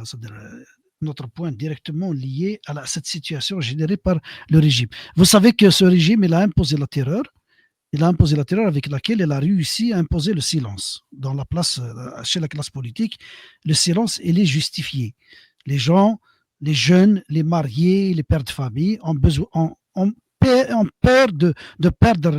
c'est-à-dire, notre point directement lié à cette situation générée par le régime. Vous savez que ce régime, il a imposé la terreur. Il a imposé la terreur avec laquelle il a réussi à imposer le silence. Dans la place, chez la classe politique, le silence, il est justifié. Les gens, les jeunes, les mariés, les pères de famille ont peur de perdre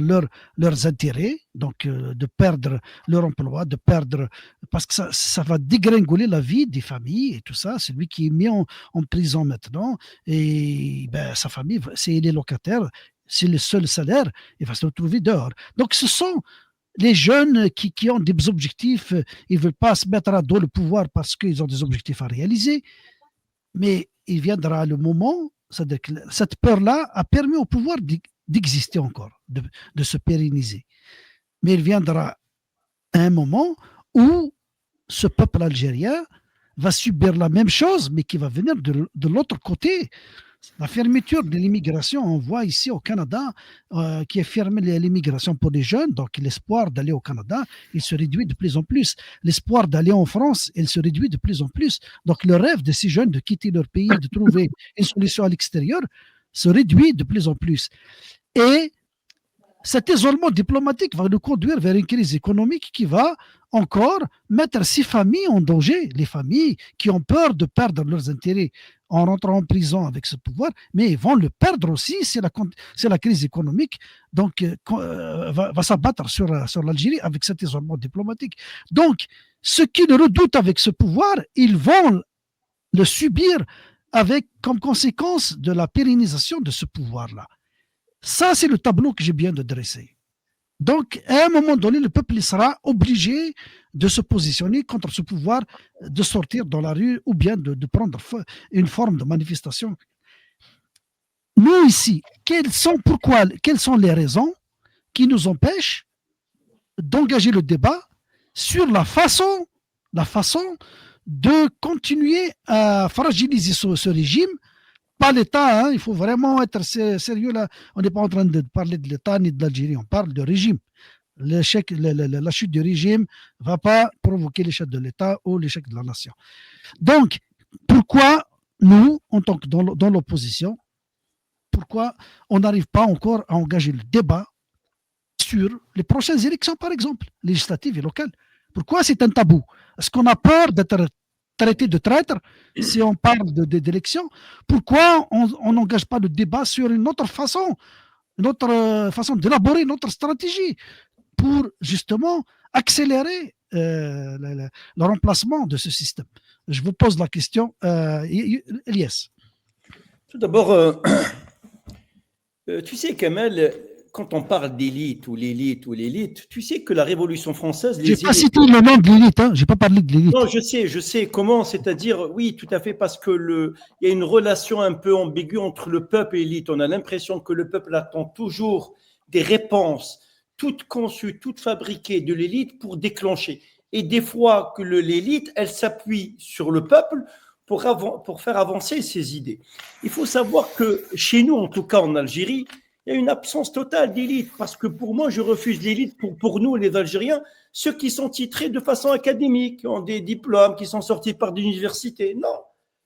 leurs intérêts, donc de perdre leur emploi, de perdre, parce que ça va dégringoler la vie des familles et tout ça. C'est lui qui est mis en prison maintenant et ben, sa famille, s'il est locataire, c'est le seul salaire, il va se retrouver dehors. Donc ce sont les jeunes qui ont des objectifs, ils ne veulent pas se mettre à dos le pouvoir parce qu'ils ont des objectifs à réaliser, mais il viendra le moment, c'est-à-dire que cette peur-là a permis au pouvoir d'exister encore, de se pérenniser. Mais il viendra un moment où ce peuple algérien va subir la même chose, mais qui va venir de l'autre côté. La fermeture de l'immigration, on voit ici au Canada qui est fermé l'immigration pour les jeunes, donc l'espoir d'aller au Canada, il se réduit de plus en plus. L'espoir d'aller en France, il se réduit de plus en plus. Donc le rêve de ces jeunes de quitter leur pays, de trouver une solution à l'extérieur, se réduit de plus en plus. Et cet isolement diplomatique va nous conduire vers une crise économique qui va encore mettre ces familles en danger, les familles qui ont peur de perdre leurs intérêts en rentrant en prison avec ce pouvoir, mais ils vont le perdre aussi, c'est la crise économique donc, va s'abattre sur l'Algérie avec cet isolement diplomatique. Donc, ceux qui le redoutent avec ce pouvoir, ils vont le subir avec comme conséquence de la pérennisation de ce pouvoir-là. Ça, c'est le tableau que j'ai bien de dresser. Donc, à un moment donné, le peuple sera obligé de se positionner contre ce pouvoir, de sortir dans la rue ou bien de prendre une forme de manifestation. Nous, ici, quelles sont les raisons qui nous empêchent d'engager le débat sur la façon de continuer à fragiliser ce régime. Pas l'État, hein, il faut vraiment être sérieux là. On n'est pas en train de parler de l'État ni de l'Algérie, on parle de régime. La chute du régime ne va pas provoquer l'échec de l'État ou l'échec de la nation. Donc, pourquoi nous, en tant que dans l'opposition, pourquoi on n'arrive pas encore à engager le débat sur les prochaines élections, par exemple, législatives et locales? Pourquoi c'est un tabou? Est-ce qu'on a peur d'être traité de traître si on parle d'élections? Pourquoi on n'engage pas le débat sur une autre façon d'élaborer notre stratégie pour justement accélérer le remplacement de ce système? Je vous pose la question, Elias. Tout d'abord, tu sais, Kamel, quand on parle d'élite ou l'élite, tu sais que la Révolution française... Je n'ai pas cité le nom de l'élite, hein, je n'ai pas parlé de l'élite. Non, je sais comment, c'est-à-dire, oui, tout à fait, parce que il y a une relation un peu ambiguë entre le peuple et l'élite. On a l'impression que le peuple attend toujours des réponses, toutes conçues, toutes fabriquées de l'élite pour déclencher. Et des fois que l'élite, elle s'appuie sur le peuple pour faire avancer ses idées. Il faut savoir que chez nous, en tout cas en Algérie, il y a une absence totale d'élite, parce que pour moi, je refuse l'élite pour nous, les Algériens, ceux qui sont titrés de façon académique, qui ont des diplômes, qui sont sortis par des universités. Non.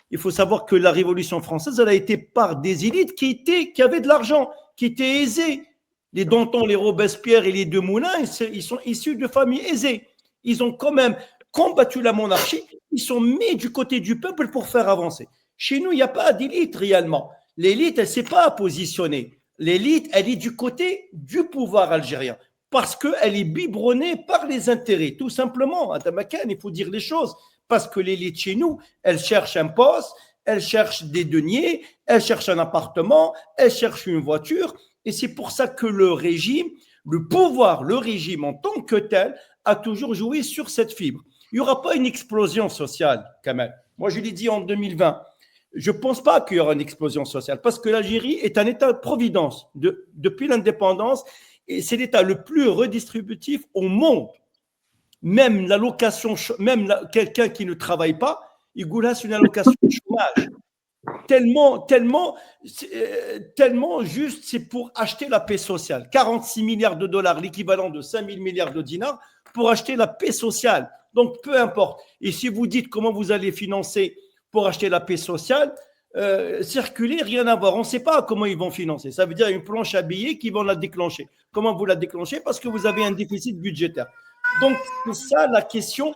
Il faut savoir que la Révolution française, elle a été par des élites qui avaient de l'argent, qui étaient aisées. Les Danton, les Robespierre et les Demoulins, ils sont issus de familles aisées. Ils ont quand même combattu la monarchie, ils sont mis du côté du peuple pour faire avancer. Chez nous, il n'y a pas d'élite réellement. L'élite, elle ne s'est pas positionnée. L'élite, elle est du côté du pouvoir algérien parce qu'elle est biberonnée par les intérêts, tout simplement. À Tamakan, il faut dire les choses, parce que l'élite chez nous, elle cherche un poste, elle cherche des deniers, elle cherche un appartement, elle cherche une voiture, et c'est pour ça que le régime, le pouvoir, le régime en tant que tel, a toujours joué sur cette fibre. Il n'y aura pas une explosion sociale, quand même. Moi, je l'ai dit en 2020. Je ne pense pas qu'il y aura une explosion sociale parce que l'Algérie est un État de providence depuis l'indépendance et c'est l'État le plus redistributif au monde. Même l'allocation, quelqu'un qui ne travaille pas, il goulasse une allocation de chômage. Tellement juste, c'est pour acheter la paix sociale. 46 milliards de dollars, l'équivalent de 5 000 milliards de dinars, pour acheter la paix sociale. Donc, peu importe. Et si vous dites comment vous allez financer pour acheter la paix sociale, circuler, rien à voir. On ne sait pas comment ils vont financer. Ça veut dire une planche à billets qui vont la déclencher. Comment vous la déclenchez? Parce que vous avez un déficit budgétaire. Donc, c'est ça la question.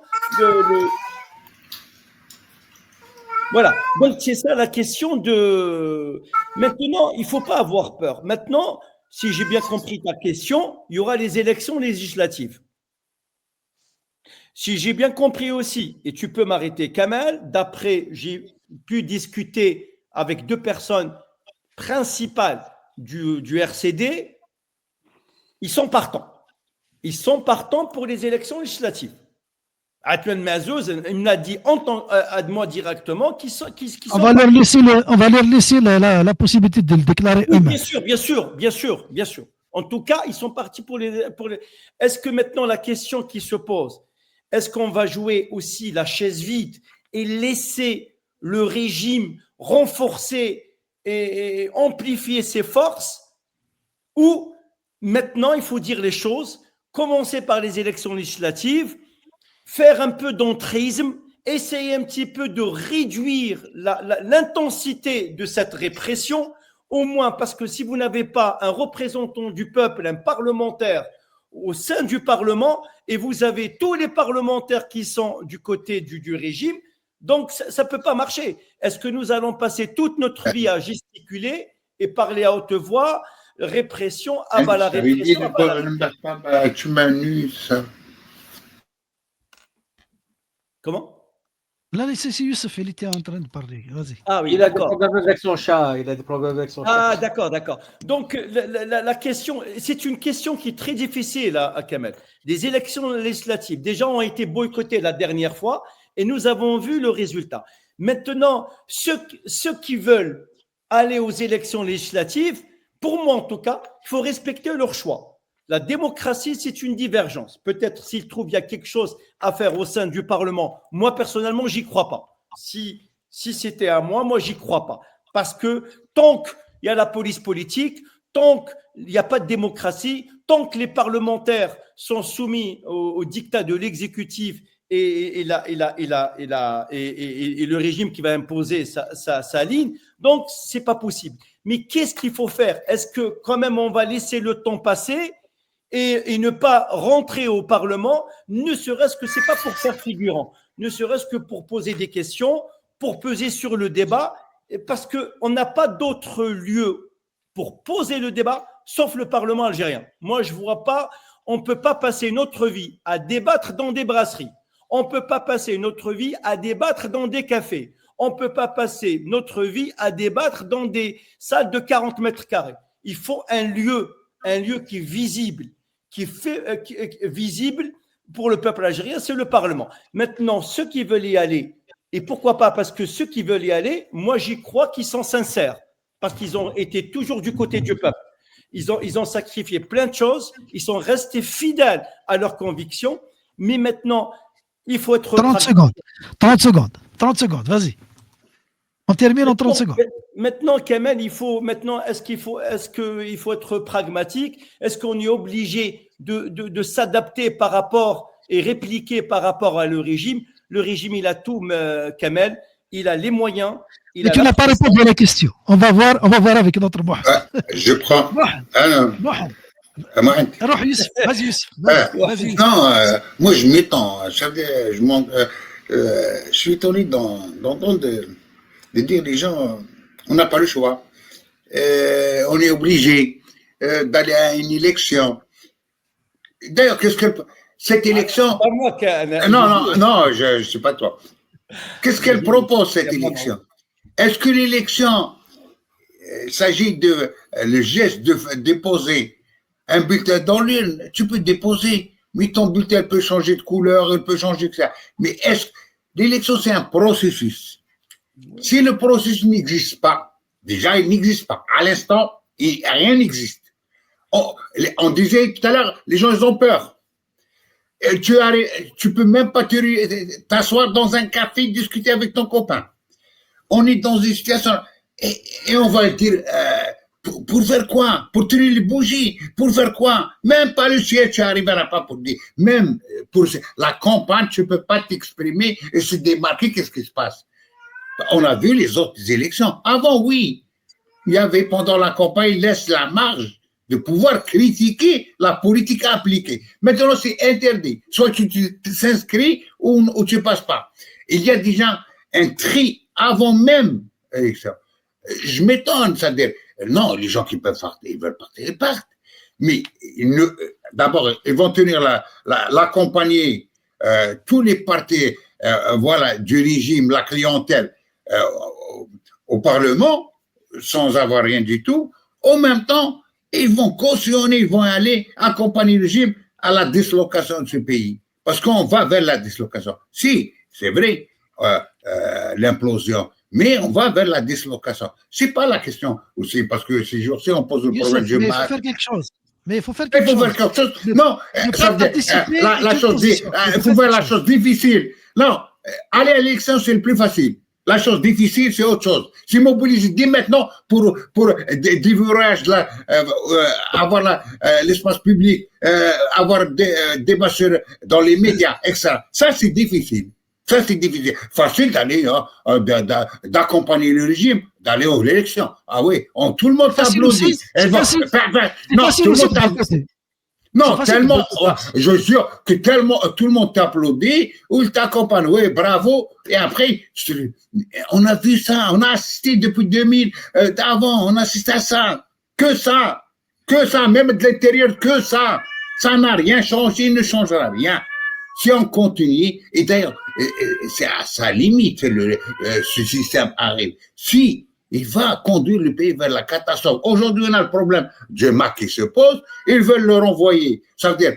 Voilà. Donc, c'est ça la question de. Maintenant, il ne faut pas avoir peur. Maintenant, si j'ai bien compris ta question, il y aura les élections législatives. Si j'ai bien compris aussi, et tu peux m'arrêter, Kamel, d'après, j'ai pu discuter avec 2 personnes principales du RCD, ils sont partants. Ils sont partants pour les élections législatives. Atmen Mazouz, il m'a dit à moi directement qu'ils sont. On va leur laisser la possibilité de le déclarer oui, eux-mêmes. bien sûr. En tout cas, ils sont partis pour les. Est-ce que maintenant la question qui se pose, est-ce qu'on va jouer aussi la chaise vide et laisser le régime renforcer et amplifier ses forces, ou maintenant il faut dire les choses, commencer par les élections législatives, faire un peu d'entrisme, essayer un petit peu de réduire l'intensité de cette répression, au moins parce que si vous n'avez pas un représentant du peuple, un parlementaire au sein du Parlement, et vous avez tous les parlementaires qui sont du côté du régime, donc ça ne peut pas marcher. Est-ce que nous allons passer toute notre vie à gesticuler et parler à haute voix, répression, ah bah la répression, tu m'as nu, ça. Comment? Là, c'est Youssef, il était en train de parler. Vas-y. Ah oui, il a des problèmes avec son chat. Ah, d'accord. Donc, la question, c'est une question qui est très difficile à Kamel. Des élections législatives, des gens ont été boycottés la dernière fois et nous avons vu le résultat. Maintenant, ceux qui veulent aller aux élections législatives, pour moi en tout cas, il faut respecter leur choix. La démocratie, c'est une divergence. Peut-être s'il trouve qu'il y a quelque chose à faire au sein du Parlement. Moi, personnellement, j'y crois pas. Si c'était à moi, j'y crois pas. Parce que tant qu'il y a la police politique, tant qu'il n'y a pas de démocratie, tant que les parlementaires sont soumis au diktat de l'exécutif et le régime qui va imposer sa ligne, donc c'est pas possible. Mais qu'est-ce qu'il faut faire? Est-ce que quand même on va laisser le temps passer et ne pas rentrer au Parlement, ne serait-ce que c'est pas pour faire figurant, ne serait-ce que pour poser des questions, pour peser sur le débat, parce qu'on n'a pas d'autre lieu pour poser le débat, sauf le Parlement algérien. Moi, je ne vois pas, on ne peut pas passer notre vie à débattre dans des brasseries. On ne peut pas passer notre vie à débattre dans des cafés. On ne peut pas passer notre vie à débattre dans des salles de 40 mètres carrés. Il faut un lieu qui est visible, visible pour le peuple algérien, c'est le Parlement. Maintenant, ceux qui veulent y aller, et pourquoi pas, parce que ceux qui veulent y aller, moi j'y crois qu'ils sont sincères, parce qu'ils ont été toujours du côté du peuple. Ils ont sacrifié plein de choses, ils sont restés fidèles à leurs convictions, mais maintenant, il faut être… 30 secondes, vas-y. On termine en 30 secondes. Maintenant, Kamel, est-ce qu'il faut être pragmatique? Est-ce qu'on est obligé de s'adapter par rapport et répliquer par rapport à le régime? Le régime, il a tout, Kamel. Il a les moyens. Mais tu n'as pas répondu à la question. On va voir avec notre Mohamed. Je prends. Mohamed. Vas-y, Non, moi je m'étends. Je suis étonné d'entendre de dire les gens, on n'a pas le choix. On est obligé d'aller à une élection. D'ailleurs, qu'est-ce que cette élection… Non, je ne sais pas toi. Qu'est-ce qu'elle propose, cette élection? Est-ce que l'élection, s'agit de le geste de déposer un bulletin dans l'urne? Tu peux déposer, mais ton bulletin peut changer de couleur, il peut changer de ça. Mais est-ce que l'élection, c'est un processus? Si le processus n'existe pas, déjà, il n'existe pas. À l'instant, rien n'existe. On disait tout à l'heure, les gens, ils ont peur. Et tu peux même pas t'asseoir dans un café, discuter avec ton copain. On est dans une situation, et on va dire, Pour faire quoi? Pour tenir les bougies? Pour faire quoi? Même pas le ciel, tu n'arriveras pas pour dire. Même pour la campagne, tu ne peux pas t'exprimer et se démarquer. Qu'est-ce qui se passe? On a vu les autres élections. Avant, oui, il y avait pendant la campagne, il laisse la marge de pouvoir critiquer la politique appliquée. Maintenant, c'est interdit. Soit tu t'inscris ou tu ne passes pas. Il y a déjà un tri avant même l'élection. Je m'étonne, c'est-à-dire, non, les gens qui peuvent partir, ils veulent partir, ils partent. Mais d'abord, ils vont tenir l'accompagner, tous les partis voilà, du régime, la clientèle au Parlement, sans avoir rien du tout. En même temps, ils vont cautionner, ils vont aller accompagner le régime à la dislocation de ce pays. Parce qu'on va vers la dislocation. Si, c'est vrai, l'implosion, mais on va vers la dislocation. C'est pas la question aussi, parce que ces jours-ci, on pose le problème du Mais il faut match. faire quelque chose. Mais il faut faire Il quelque faut chose. faire quelque chose. Non, ça veut dire, la chose, il faut faire la chose difficile. Non, aller à l'élection, c'est le plus facile. La chose difficile, c'est autre chose. C'est mobiliser dès maintenant pour des dévourages, avoir l'espace public, avoir des débats dans les médias, etc. Ça, c'est difficile. Ça, c'est difficile. Facile d'aller, d'accompagner le régime, d'aller aux élections. Ah oui, tout le monde t'applaudit. Non, tout le monde t'applaudit. Non, tellement, je jure que tellement tout le monde t'applaudit ou il t'accompagne, oui, bravo. Et après, on a vu ça, on a assisté depuis 2000, d'avant, on a assisté à ça, que ça, même de l'intérieur, que ça. Ça n'a rien changé, il ne changera rien. Si on continue, et d'ailleurs, c'est à sa limite, ce système arrive. Si il va conduire le pays vers la catastrophe. Aujourd'hui, on a le problème du MAC qui se pose, ils veulent le renvoyer. Ça veut dire,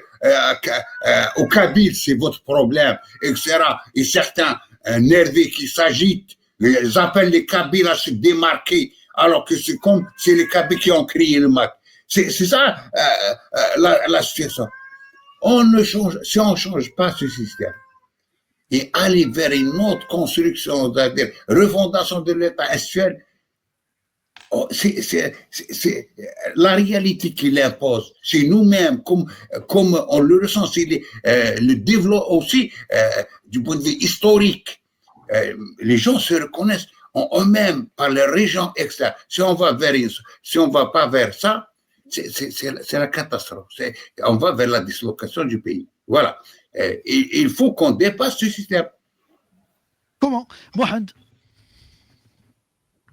au Kabyle, c'est votre problème, etc. Et certains nerveux qui s'agitent, ils appellent les Kabyles à se démarquer, alors que c'est les Kabyles qui ont créé le MAC. C'est ça la situation. Si on ne change pas ce système et aller vers une autre construction, c'est-à-dire refondation de l'État actuel, c'est la réalité qui l'impose. C'est nous-mêmes, comme on le ressent, c'est le développement aussi du point de vue historique. Les gens se reconnaissent en eux-mêmes par les régions externes. Si on va pas vers ça, c'est la catastrophe. On va vers la dislocation du pays. Voilà. Il faut qu'on dépasse ce système. Comment Mohamed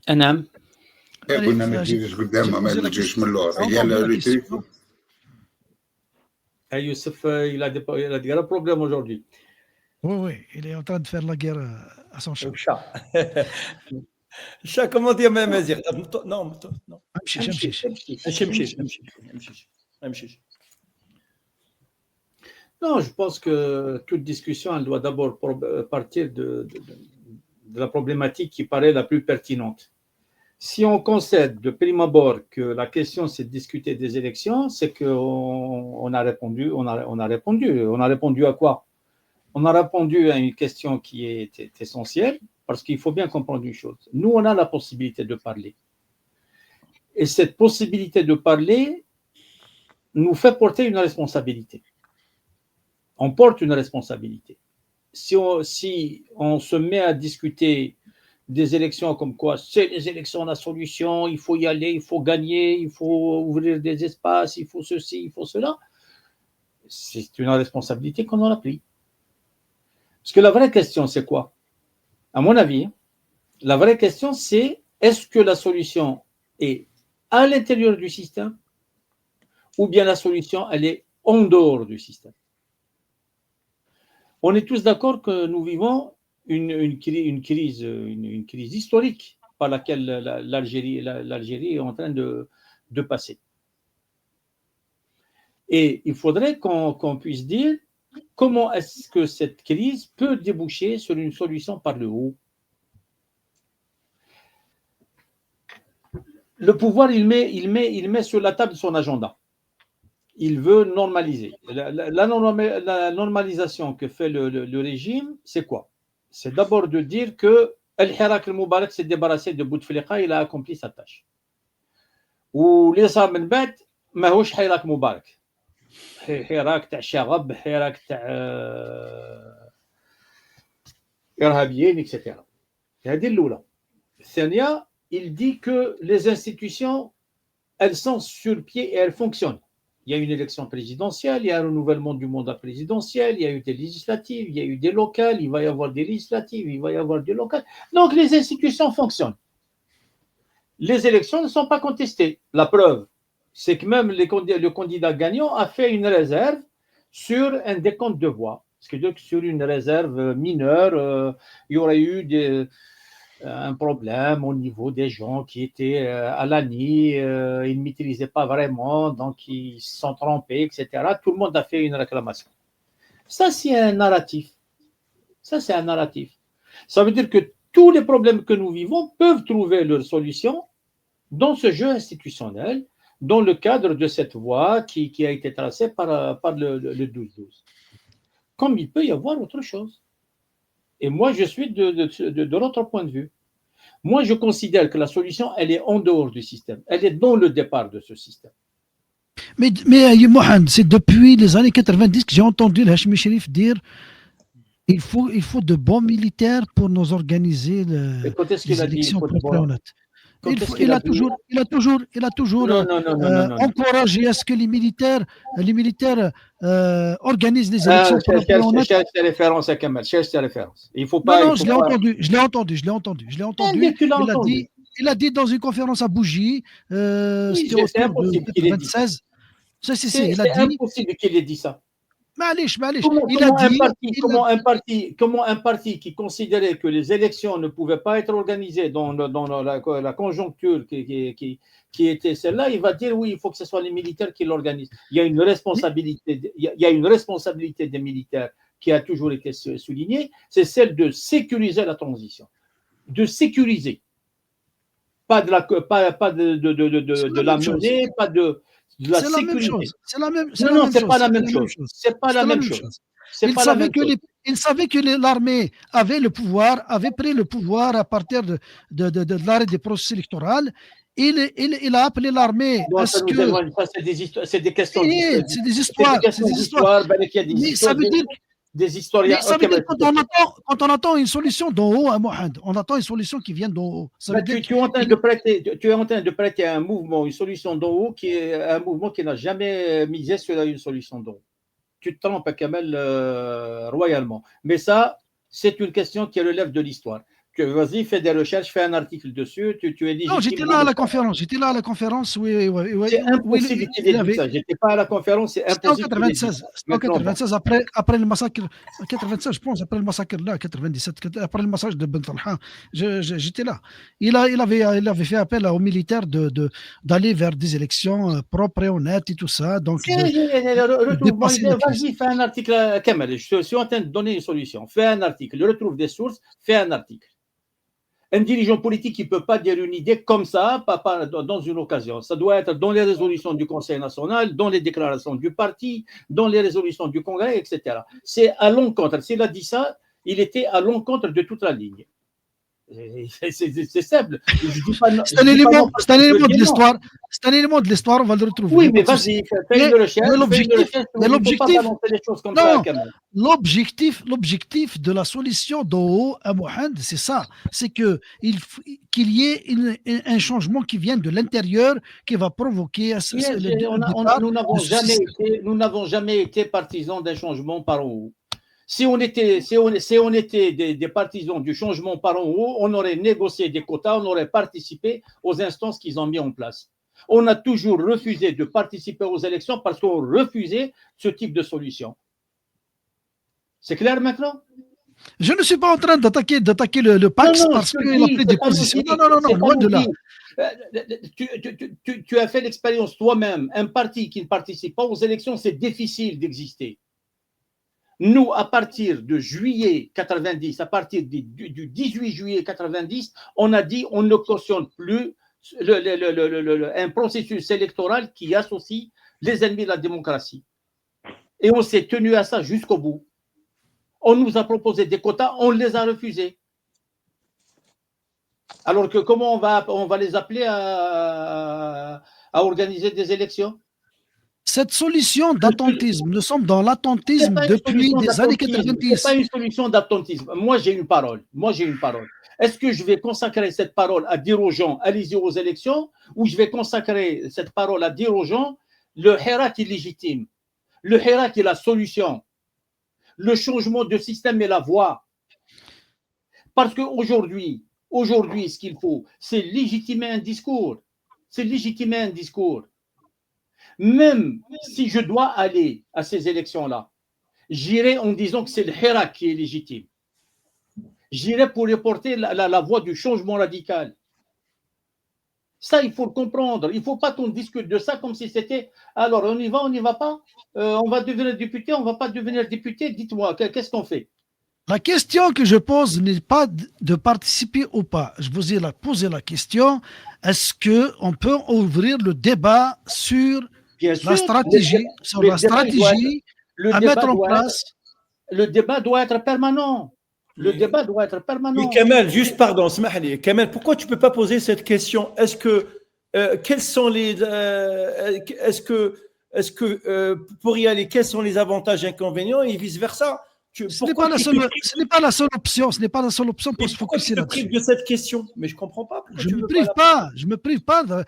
أنام. قلنا ما تجيش قدام ما تجيش من اللور. Youssef, il a des gros problèmes aujourd'hui. Oui, il est en train de faire la guerre à son chat. Chat, comment dire même Azir? Non. Non, je pense que toute discussion, elle doit d'abord partir de la problématique qui paraît la plus pertinente. Si on concède de prime abord que la question c'est de discuter des élections, c'est qu'on a répondu. On a répondu à quoi? On a répondu à une question qui est essentielle, parce qu'il faut bien comprendre une chose. Nous, on a la possibilité de parler. Et cette possibilité de parler nous fait porter une responsabilité. On porte une responsabilité. Si on se met à discuter des élections comme quoi c'est les élections la solution, il faut y aller, il faut gagner, il faut ouvrir des espaces, il faut ceci, il faut cela, c'est une responsabilité qu'on aura pris. Parce que la vraie question, c'est quoi? À mon avis, la vraie question, c'est est-ce que la solution est à l'intérieur du système ou bien la solution, elle est en dehors du système? On est tous d'accord que nous vivons une crise historique par laquelle l'Algérie est en train de passer. Et il faudrait qu'on puisse dire comment est-ce que cette crise peut déboucher sur une solution par le haut. Le pouvoir, il met sur la table son agenda. Il veut normaliser. La normalisation que fait le régime, c'est quoi? C'est d'abord de dire que El-Hirak el-Moubarak s'est débarrassé de Bouteflika, il a accompli sa tâche. واللي صار من بعد ماهوش حراك مبارك، حراك تاع شغب، حراك تاع إرهابيين اكسترا. هذه الأولى. الثانية، il dit que les institutions, elles sont sur pied et elles fonctionnent. Il y a une élection présidentielle, il y a un renouvellement du mandat présidentiel, il y a eu des législatives, il y a eu des locales, il va y avoir des législatives, il va y avoir des locales. Donc les institutions fonctionnent. Les élections ne sont pas contestées. La preuve, c'est que même le candidat gagnant a fait une réserve sur un décompte de voix. C'est-à-dire que sur une réserve mineure, il y aurait eu un problème au niveau des gens qui étaient à l'ANI, ils ne maîtrisaient pas vraiment, donc ils se sont trompés, etc. Tout le monde a fait une réclamation. Ça, c'est un narratif. Ça, c'est un narratif. Ça veut dire que tous les problèmes que nous vivons peuvent trouver leur solution dans ce jeu institutionnel, dans le cadre de cette voie qui a été tracée par le 12-12. Comme il peut y avoir autre chose. Et moi, je suis de l'autre point de vue. Moi, je considère que la solution, elle est en dehors du système. Elle est dans le départ de ce système. Mais Mohamed, c'est depuis les années 90 que j'ai entendu le Hachmi Sherif dire il faut de bons militaires pour nous organiser les élections propres et honnêtes. Il a toujours encouragé à ce que les militaires organisent les élections propres et honnêtes. Cherche tes références à Kamal, cherche tes références. Il faut pas. Non, je l'ai entendu. Il a dit dans une conférence à Bougie, c'était autour de 96. C'est impossible qu'il ait dit ça. Comment un parti qui considérait que les élections ne pouvaient pas être organisées dans la conjoncture qui était celle-là, il va dire oui, il faut que ce soit les militaires qui l'organisent. Il y a une responsabilité des militaires qui a toujours été soulignée, c'est celle de sécuriser la transition, de sécuriser, pas de la monnaie, pas de la sécurité. C'est la même chose. Non, c'est pas la même chose. C'est pas la même chose. Il savait que l'armée avait pris le pouvoir à partir de l'arrêt des processus électoraux. Il a appelé l'armée à ce que... C'est des questions. C'est des histoires. Mais ça veut dire des historiens. Ça veut dire quand on attend une solution d'en haut, à Mohamed, on attend une solution qui vient d'en haut. Tu es en train de prêter un mouvement, une solution d'en haut, qui est un mouvement qui n'a jamais misé sur une solution d'en haut. Tu te trompes, Kamel, royalement. Mais ça, c'est une question qui relève de l'histoire. Vas-y, fais des recherches, fais un article dessus. Tu es légitime. Non, j'étais là à la conférence. Oui. C'est impossible qu'il ait dit ça. J'étais pas à la conférence, c'est impossible. C'était en 96, après le massacre. 96, je pense, après le massacre là, 97, après le massacre de Ben Talha. J'étais là. Il avait fait appel aux militaires d'aller vers des élections propres et honnêtes et tout ça. Donc, vas-y, fais un article, Kamel. Je suis en train de donner une solution. Fais un article, retrouve des sources, fais un article. Un dirigeant politique qui ne peut pas dire une idée comme ça, pas dans une occasion. Ça doit être dans les résolutions du Conseil national, dans les déclarations du parti, dans les résolutions du Congrès, etc. C'est à l'encontre. S'il a dit ça, il était à l'encontre de toute la ligne. C'est simple. C'est un élément de l'histoire. C'est un élément de l'histoire, on va le retrouver. Oui, mais vas-y, fais une recherche. L'objectif de la solution d'en haut à Mohamed, c'est ça. C'est qu'il y ait un changement qui vient de l'intérieur qui va provoquer nous n'avons jamais été partisans d'un changement par en haut. Si on était des partisans du changement par en haut, on aurait négocié des quotas, on aurait participé aux instances qu'ils ont mis en place. On a toujours refusé de participer aux élections parce qu'on refusait ce type de solution. C'est clair maintenant? Je ne suis pas en train d'attaquer le PAX parce qu'il a pris des positions. Non, loin de là. Tu as fait l'expérience toi-même. Un parti qui ne participe pas aux élections, c'est difficile d'exister. Nous, à partir de juillet 90, à partir du 18 juillet 90, on a dit on ne cautionne plus un processus électoral qui associe les ennemis de la démocratie. Et on s'est tenu à ça jusqu'au bout. On nous a proposé des quotas, on les a refusés. Alors que comment on va les appeler à à organiser des élections? Cette solution d'attentisme, nous sommes dans l'attentisme depuis des années 90. Ce n'est pas une solution d'attentisme. Moi, j'ai une parole. Est-ce que je vais consacrer cette parole à dire aux gens, allez-y aux élections, ou je vais consacrer cette parole à dire aux gens, le hirak est légitime, le hirak est la solution, le changement de système est la voie. Parce qu'aujourd'hui, ce qu'il faut, c'est légitimer un discours. Même si je dois aller à ces élections-là, j'irai en disant que c'est le hirak qui est légitime. J'irai pour reporter la voie du changement radical. Ça, il faut le comprendre. Il ne faut pas qu'on discute de ça comme si c'était alors on y va, on n'y va pas, on va devenir député, on ne va pas devenir député. Dites-moi, qu'est-ce qu'on fait? La question que je pose n'est pas de participer ou pas. Je vous ai posé la question, est-ce qu'on peut ouvrir le débat sur la stratégie, à mettre en place? Le débat doit être permanent. Oui, Kamel, juste pardon, Kamel, pourquoi tu ne peux pas poser cette question? Est-ce que pour y aller, quels sont les avantages et inconvénients et vice-versa? Ce n'est pas la seule option. Ce n'est pas la seule option pour se focaliser là-dessus. Je me prive de cette question, mais je ne comprends pas. Je ne me prive pas.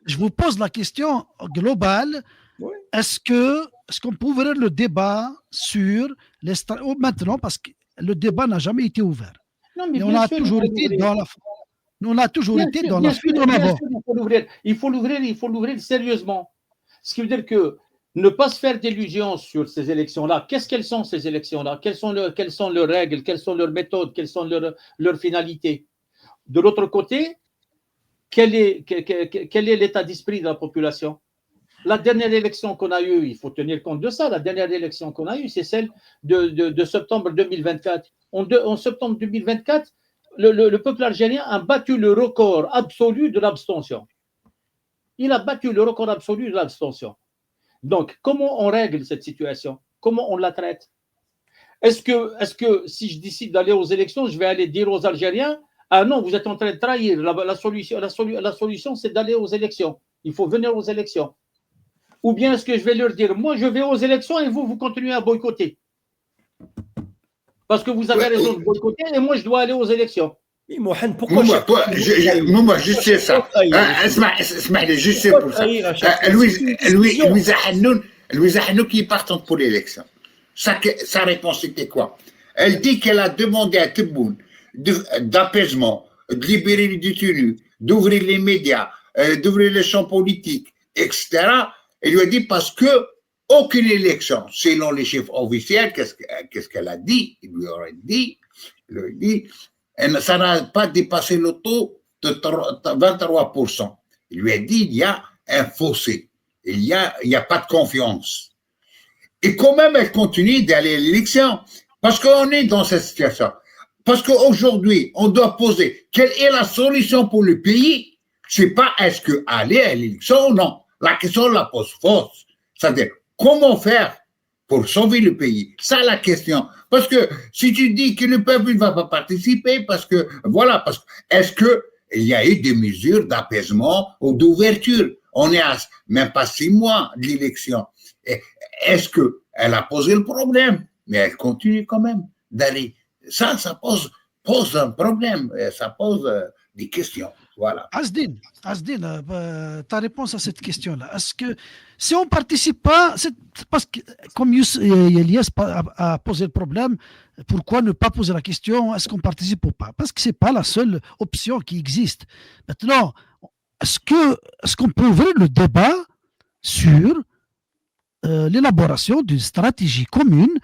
Je vous pose la question globale. Oui. Est-ce qu'on peut ouvrir le débat sur les maintenant, parce que le débat n'a jamais été ouvert. Non, mais on a toujours été dans la fuite en avant. Il faut l'ouvrir sérieusement. Ce qui veut dire que ne pas se faire d'illusions sur ces élections-là. Qu'elles sont ces élections-là? Quelles sont leurs règles? Quelles sont leurs méthodes? Quelles sont leurs finalités? De l'autre côté, quel est l'état d'esprit de la population? La dernière élection qu'on a eue, il faut tenir compte de ça, la dernière élection qu'on a eue, c'est celle de septembre 2024. En septembre 2024, le peuple algérien a battu le record absolu de l'abstention. Il a battu le record absolu de l'abstention. Donc, comment on règle cette situation? Comment on la traite? Est-ce que si je décide d'aller aux élections, je vais aller dire aux Algériens, ah non, vous êtes en train de trahir, la solution c'est d'aller aux élections. Il faut venir aux élections. Ou bien est-ce que je vais leur dire, moi je vais aux élections et vous continuez à boycotter? Parce que vous avez raison de boycotter et moi je dois aller aux élections. Mohamed, pourquoi moi, je sais ça. Je sais pour ça. Louisa Hanoun qui est partante pour l'élection. Sa réponse était quoi? Elle dit qu'elle a demandé à Tebboune d'apaisement, de libérer les détenus, d'ouvrir les médias, d'ouvrir les champs politiques, etc. Elle lui a dit parce que aucune élection, selon les chiffres officiels, qu'est-ce qu'elle a dit? Il lui aurait dit, ça n'a pas dépassé le taux de 23%. Il lui a dit, il y a un fossé, il y a pas de confiance. Et quand même, elle continue d'aller à l'élection, parce qu'on est dans cette situation. Parce qu'aujourd'hui, on doit poser quelle est la solution pour le pays. C'est pas est-ce que aller à l'élection ou non. La question, on la pose fausse. C'est-à-dire, comment faire pour sauver le pays? Ça, la question. Parce que si tu dis que le peuple ne va pas participer, parce que, est-ce qu'il y a eu des mesures d'apaisement ou d'ouverture? On est à même pas 6 mois de l'élection. Est-ce qu'elle a posé le problème? Mais elle continue quand même d'aller. Ça pose un problème. Ça pose des questions. Voilà. Asdin, ta réponse à cette question-là. Est-ce que si on ne participe pas, c'est parce que comme Elias a posé le problème, pourquoi ne pas poser la question, est-ce qu'on participe ou pas? Parce que ce n'est pas la seule option qui existe. Maintenant, est-ce qu'on peut ouvrir le débat sur l'élaboration d'une stratégie commune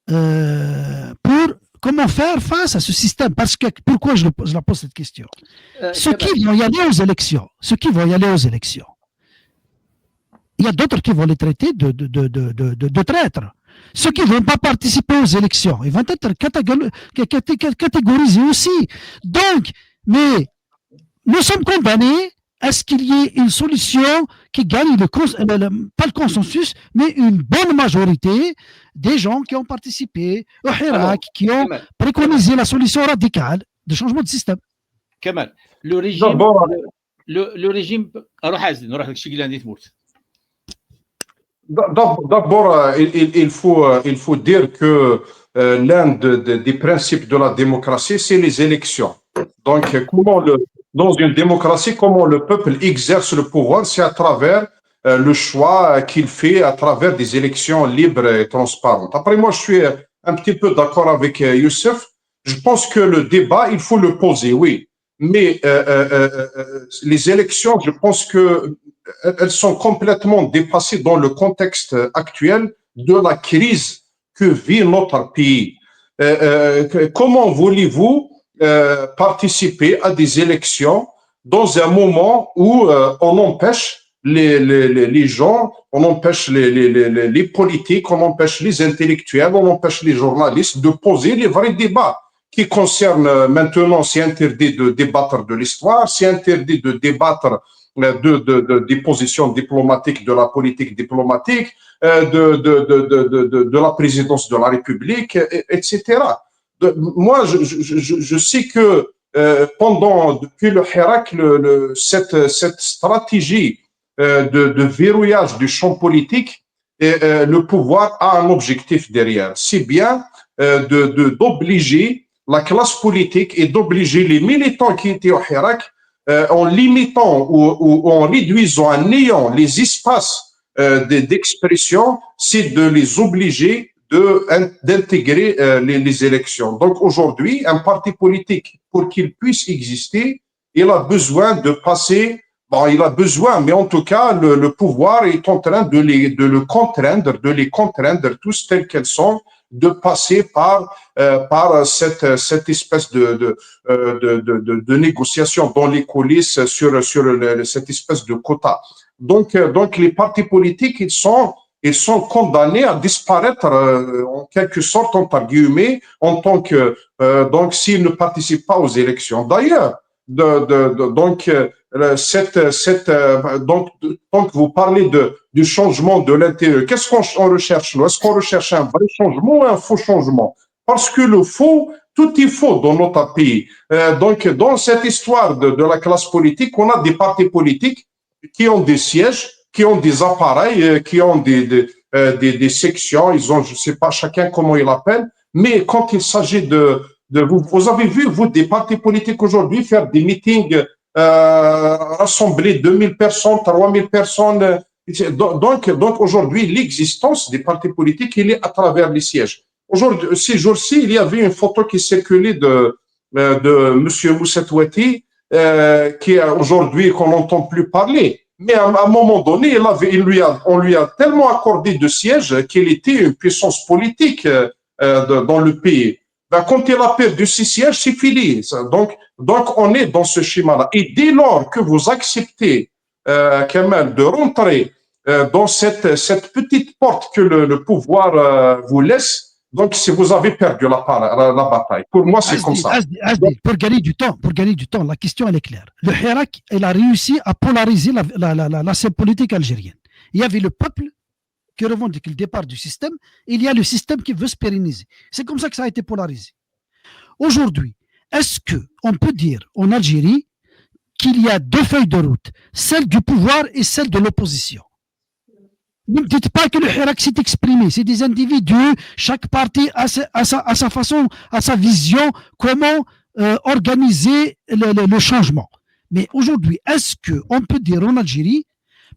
pour comment faire face à ce système? Parce que, pourquoi je la pose cette question? Ceux qui vont y aller aux élections, il y a d'autres qui vont les traiter de traîtres. Ceux qui ne vont pas participer aux élections, ils vont être catégorisés aussi. Donc, mais nous sommes condamnés à ce qu'il y ait une solution qui gagne pas le consensus, mais une bonne majorité des gens qui ont participé au Hirak, qui ont préconisé la solution radicale de changement de système. Kemal, le régime. أروح أزن نروح لك شي قلنا تموت. D'abord, il faut dire que l'un des principes de la démocratie, c'est les élections. Donc, dans une démocratie, comment le peuple exerce le pouvoir, c'est à travers le choix qu'il fait à travers des élections libres et transparentes. Après, moi, je suis un petit peu d'accord avec Youssef. Je pense que le débat, il faut le poser, oui. Mais les élections, je pense que elles sont complètement dépassées dans le contexte actuel de la crise que vit notre pays. Comment voulez-vous participer à des élections dans un moment où on empêche les gens, on empêche les politiques, on empêche les intellectuels, on empêche les journalistes de poser les vrais débats qui concernent maintenant, c'est interdit de débattre de l'histoire, c'est interdit de débattre des positions diplomatiques, de la politique diplomatique, de la présidence de la République, etc. Moi, je sais que depuis le Hirak, cette stratégie de verrouillage du champ politique, le pouvoir a un objectif derrière. C'est bien d'obliger la classe politique et d'obliger les militants qui étaient au Hirak en limitant ou en réduisant, en ayant les espaces d'expression, c'est de les obliger d'intégrer les élections. Donc aujourd'hui, un parti politique, pour qu'il puisse exister, il a besoin de passer, bon, il a besoin, mais en tout cas, le pouvoir est en train de les contraindre tous tels qu'elles sont, de passer par cette espèce de négociation dans les coulisses sur cette espèce de quota. Donc les partis politiques, ils sont condamnés à disparaître en quelque sorte, entre guillemets, en tant que donc s'ils ne participent pas aux élections. D'ailleurs, donc donc vous parlez du changement de l'intérieur. Qu'est-ce qu'on recherche là? Est-ce qu'on recherche un vrai changement ou un faux changement? Parce que le faux, tout est faux dans notre pays. Donc dans cette histoire de la classe politique, on a des partis politiques qui ont des sièges, qui ont des appareils, qui ont des sections, ils ont, je sais pas, chacun comment il l'appelle, mais quand il s'agit vous avez vu, vous, des partis politiques aujourd'hui faire des meetings, rassembler 2000 personnes, 3000 personnes. Donc aujourd'hui, l'existence des partis politiques, il est à travers les sièges. Aujourd'hui, ces jours-ci, il y avait une photo qui circulait de monsieur Moussa Touati, qui aujourd'hui, qu'on n'entend plus parler. Mais à un moment donné, on lui a tellement accordé de sièges qu'il était une puissance politique dans le pays. Ben, quand il a perdu ses sièges, c'est fini. Donc, on est dans ce schéma-là. Et dès lors que vous acceptez, Kamal, de rentrer dans cette petite porte que le pouvoir vous laisse, donc si vous avez perdu la bataille. Pour moi, c'est comme ça. Pour gagner du temps, la question, elle est claire. Le Hirak, il a réussi à polariser la scène politique algérienne. Il y avait le peuple qui revendique le départ du système, et il y a le système qui veut se pérenniser. C'est comme ça que ça a été polarisé. Aujourd'hui, est-ce qu'on peut dire en Algérie qu'il y a deux feuilles de route, celle du pouvoir et celle de l'opposition? Ne me dites pas que le Hirak s'est exprimé, c'est des individus, chaque parti a sa façon, a sa vision, comment organiser le changement. Mais aujourd'hui, est-ce qu'on peut dire en Algérie,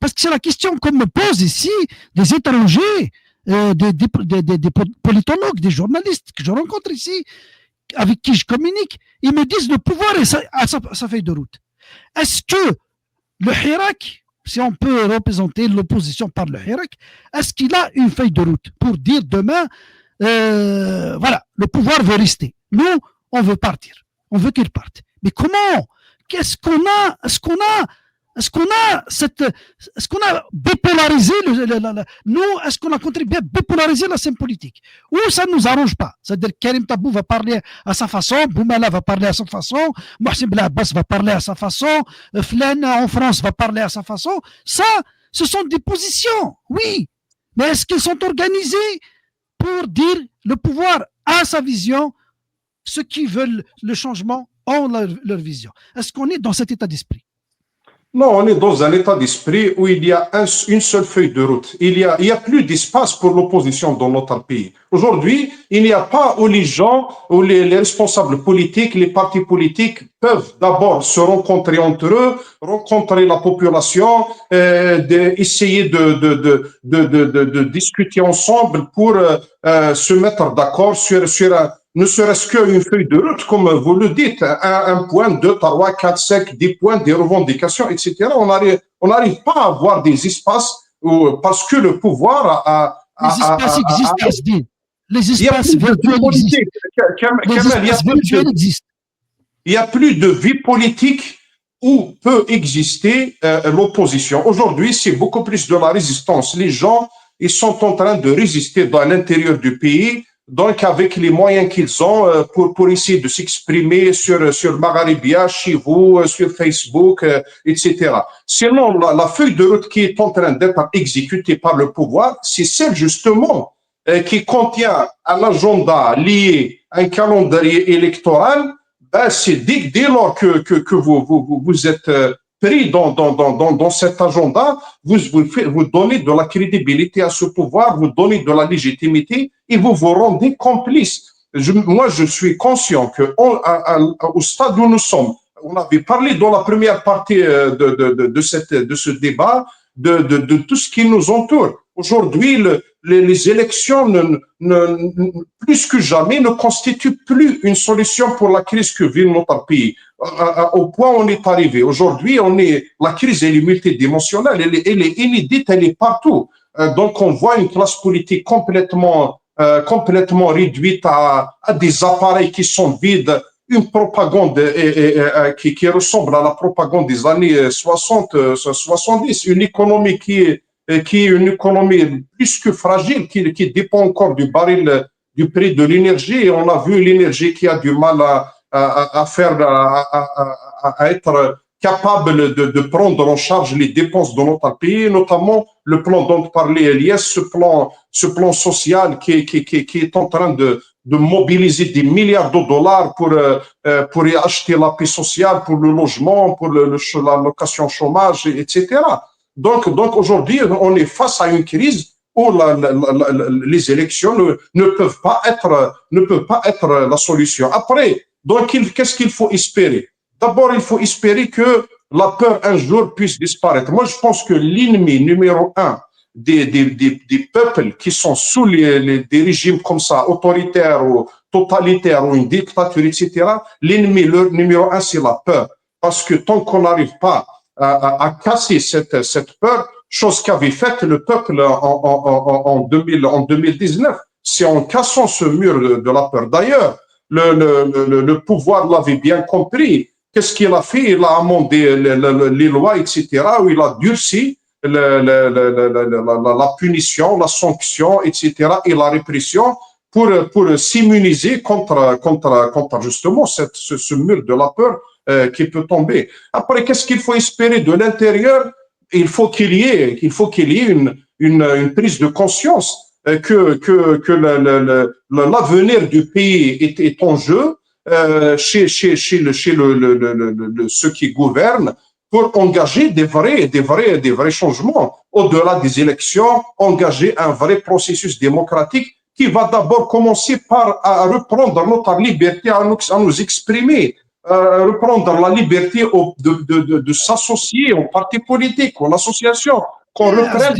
parce que c'est la question qu'on me pose ici, des étrangers, des politologues, des journalistes que je rencontre ici, avec qui je communique, ils me disent le pouvoir a sa feuille de route. Est-ce que le Hirak, si on peut représenter l'opposition par le Hirak, est-ce qu'il a une feuille de route pour dire demain, voilà, le pouvoir veut rester. Nous, on veut partir. On veut qu'il parte. Mais comment? Est-ce qu'on a bipolarisé nous, est-ce qu'on a contribué à bipolariser la scène politique? Ou ça ne nous arrange pas? C'est-à-dire que Karim Tabou va parler à sa façon, Boumala va parler à sa façon, Mohsen Blahbas va parler à sa façon, Flen en France va parler à sa façon. Ça, ce sont des positions, oui. Mais est-ce qu'ils sont organisés pour dire le pouvoir a sa vision, ceux qui veulent le changement ont leur vision? Est-ce qu'on est dans cet état d'esprit? Non, on est dans un état d'esprit où il y a une seule feuille de route. Il y a plus d'espace pour l'opposition dans notre pays. Aujourd'hui, il n'y a pas où les gens, où les responsables politiques, les partis politiques peuvent d'abord se rencontrer entre eux, rencontrer la population, essayer de discuter ensemble pour se mettre d'accord sur ne serait-ce qu'une feuille de route, comme vous le dites, un point, 2, 3, 4, 5, 10 points, des revendications, etc. On n'arrive pas à avoir des espaces parce que le pouvoir Les espaces existent, Asdin. Les il y a espaces plus de vie virtuels existent. politique. Les espaces virtuels existent. Il n'y a plus de vie politique où peut exister l'opposition. Aujourd'hui, c'est beaucoup plus de la résistance. Les gens, ils sont en train de résister dans l'intérieur du pays, donc avec les moyens qu'ils ont pour essayer de s'exprimer sur Magharibia, chez vous, sur Facebook, etc. Sinon, la feuille de route qui est en train d'être exécutée par le pouvoir, c'est celle justement qui contient un agenda lié à un calendrier électoral. Ben, c'est dès lors que vous êtes pris dans cet agenda, vous donnez de la crédibilité à ce pouvoir, vous donnez de la légitimité et vous vous rendez complice. Moi, je suis conscient qu'au stade où nous sommes, on avait parlé dans la première partie de ce débat de tout ce qui nous entoure. Aujourd'hui, les élections, plus que jamais, ne constituent plus une solution pour la crise que vit notre pays. Au point où on est arrivé. Aujourd'hui, la crise, elle est multidimensionnelle, elle est inédite, elle est partout. Donc, on voit une classe politique complètement réduite à des appareils qui sont vides, une propagande qui ressemble à la propagande des années 60, 70, une économie qui est une économie plus que fragile, qui dépend encore du baril du prix de l'énergie. On a vu l'énergie qui a du mal à être capable de prendre en charge les dépenses de notre pays, notamment le plan dont parlait Elias, ce plan social qui est en train de mobiliser des milliards de dollars pour y acheter la paix sociale, pour le logement, pour la location chômage, etc. Donc aujourd'hui, on est face à une crise où les élections ne peuvent pas être la solution. Après, donc qu'est-ce qu'il faut espérer? D'abord, il faut espérer que la peur un jour puisse disparaître. Moi, je pense que l'ennemi numéro un des peuples qui sont sous des régimes comme ça, autoritaires ou totalitaires ou une dictature, etc., l'ennemi numéro un, c'est la peur. Parce que tant qu'on n'arrive pas à casser cette peur, chose qu'avait faite le peuple en 2019, c'est en cassant ce mur de la peur. D'ailleurs, le pouvoir l'avait bien compris. Qu'est-ce qu'il a fait? Il a amendé les lois, etc., où il a durci la punition, la sanction, etc., et la répression pour s'immuniser contre justement ce mur de la peur qui peut tomber. Après, qu'est-ce qu'il faut espérer de l'intérieur? Il faut qu'il y ait une prise de conscience que l'avenir du pays est en jeu chez ceux qui gouvernent pour engager des vrais changements. Au-delà des élections, engager un vrai processus démocratique qui va d'abord commencer par reprendre notre liberté à nous exprimer, reprendre la liberté de s'associer aux partis politiques, aux associations, qu'on reprenne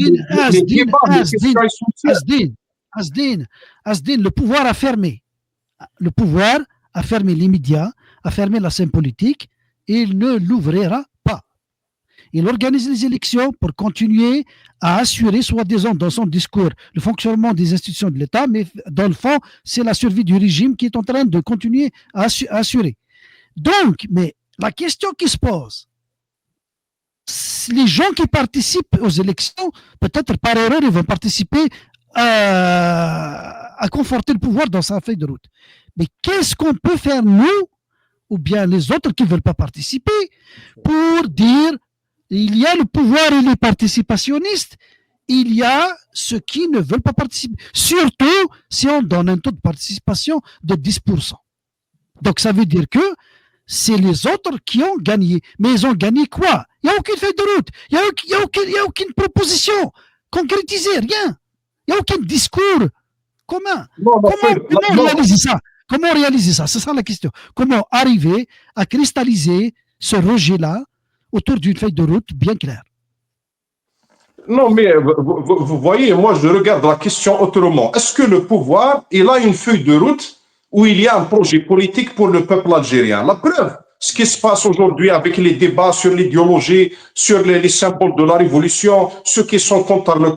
les débats, les questions essentielles. Asdin, le pouvoir a fermé. Le pouvoir a fermé les médias, a fermé la scène politique, et il ne l'ouvrira pas. Il organise les élections pour continuer à assurer, soi-disant, dans son discours, le fonctionnement des institutions de l'État, mais dans le fond, c'est la survie du régime qui est en train de continuer à assurer. Donc, mais la question qui se pose, les gens qui participent aux élections, peut-être par erreur, ils vont participer à conforter le pouvoir dans sa feuille de route. Mais qu'est-ce qu'on peut faire, nous, ou bien les autres qui ne veulent pas participer, pour dire il y a le pouvoir et les participationnistes, il y a ceux qui ne veulent pas participer. Surtout si on donne un taux de participation de 10%. Donc ça veut dire que c'est les autres qui ont gagné. Mais ils ont gagné quoi? Il n'y a aucune feuille de route. Il n'y a aucune proposition concrétisée, rien. Il n'y a aucun discours commun. Comment réaliser ça? Comment réaliser ça? C'est ça la question. Comment arriver à cristalliser ce rejet-là autour d'une feuille de route bien claire? Non, mais vous voyez, moi, je regarde la question autrement. Est-ce que le pouvoir, il a une feuille de route où il y a un projet politique pour le peuple algérien? La preuve, ce qui se passe aujourd'hui avec les débats sur l'idéologie, sur les symboles de la révolution, ceux qui sont contre le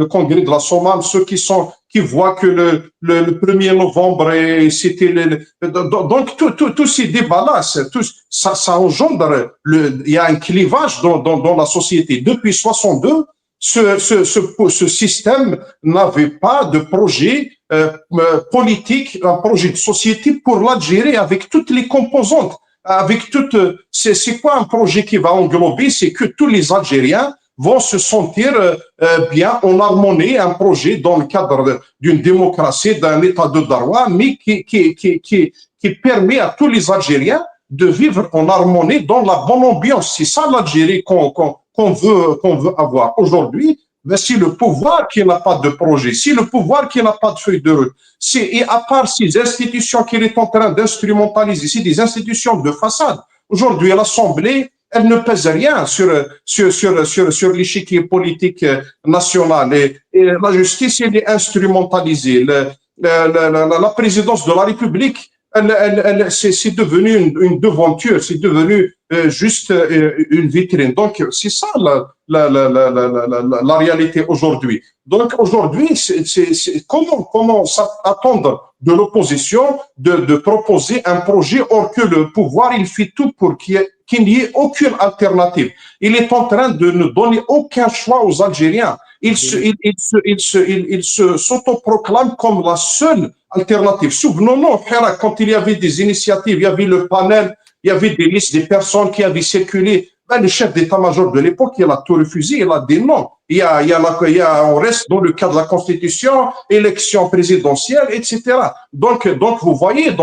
congrès de la Somme, ceux qui voient que le 1er novembre, c'était donc tous ces débats-là, ça engendre il y a un clivage dans la société. Depuis 62, ce système n'avait pas de projet politique, un projet de société pour l'Algérie avec toutes les composantes. C'est quoi un projet qui va englober? C'est que tous les Algériens vont se sentir bien en harmonie, un projet dans le cadre d'une démocratie, d'un état de droit, mais qui permet à tous les Algériens de vivre en harmonie dans la bonne ambiance. C'est ça l'Algérie qu'on veut avoir. Aujourd'hui, mais si le pouvoir qui n'a pas de projet, si le pouvoir qui n'a pas de feuille de route, et à part ces institutions qu'il est en train d'instrumentaliser, c'est des institutions de façade. Aujourd'hui, l'Assemblée, elle ne pèse rien sur l'échiquier politique national. Et la justice, elle est instrumentalisée. La présidence de la République, c'est devenu une devanture, c'est devenu juste une vitrine. Donc, c'est ça la réalité aujourd'hui. Donc, aujourd'hui, comment attendre de l'opposition de proposer un projet, or que le pouvoir, il fait tout pour qu'il n'y ait aucune alternative. Il est en train de ne donner aucun choix aux Algériens. Il s'autoproclame comme la seule alternative. Souvenons-nous, quand il y avait des initiatives, il y avait le panel, il y avait des listes des personnes qui avaient circulé. Le chef d'état-major de l'époque, il a tout refusé, il a dit non. On reste dans le cadre de la Constitution, élection présidentielle, etc. Donc vous voyez,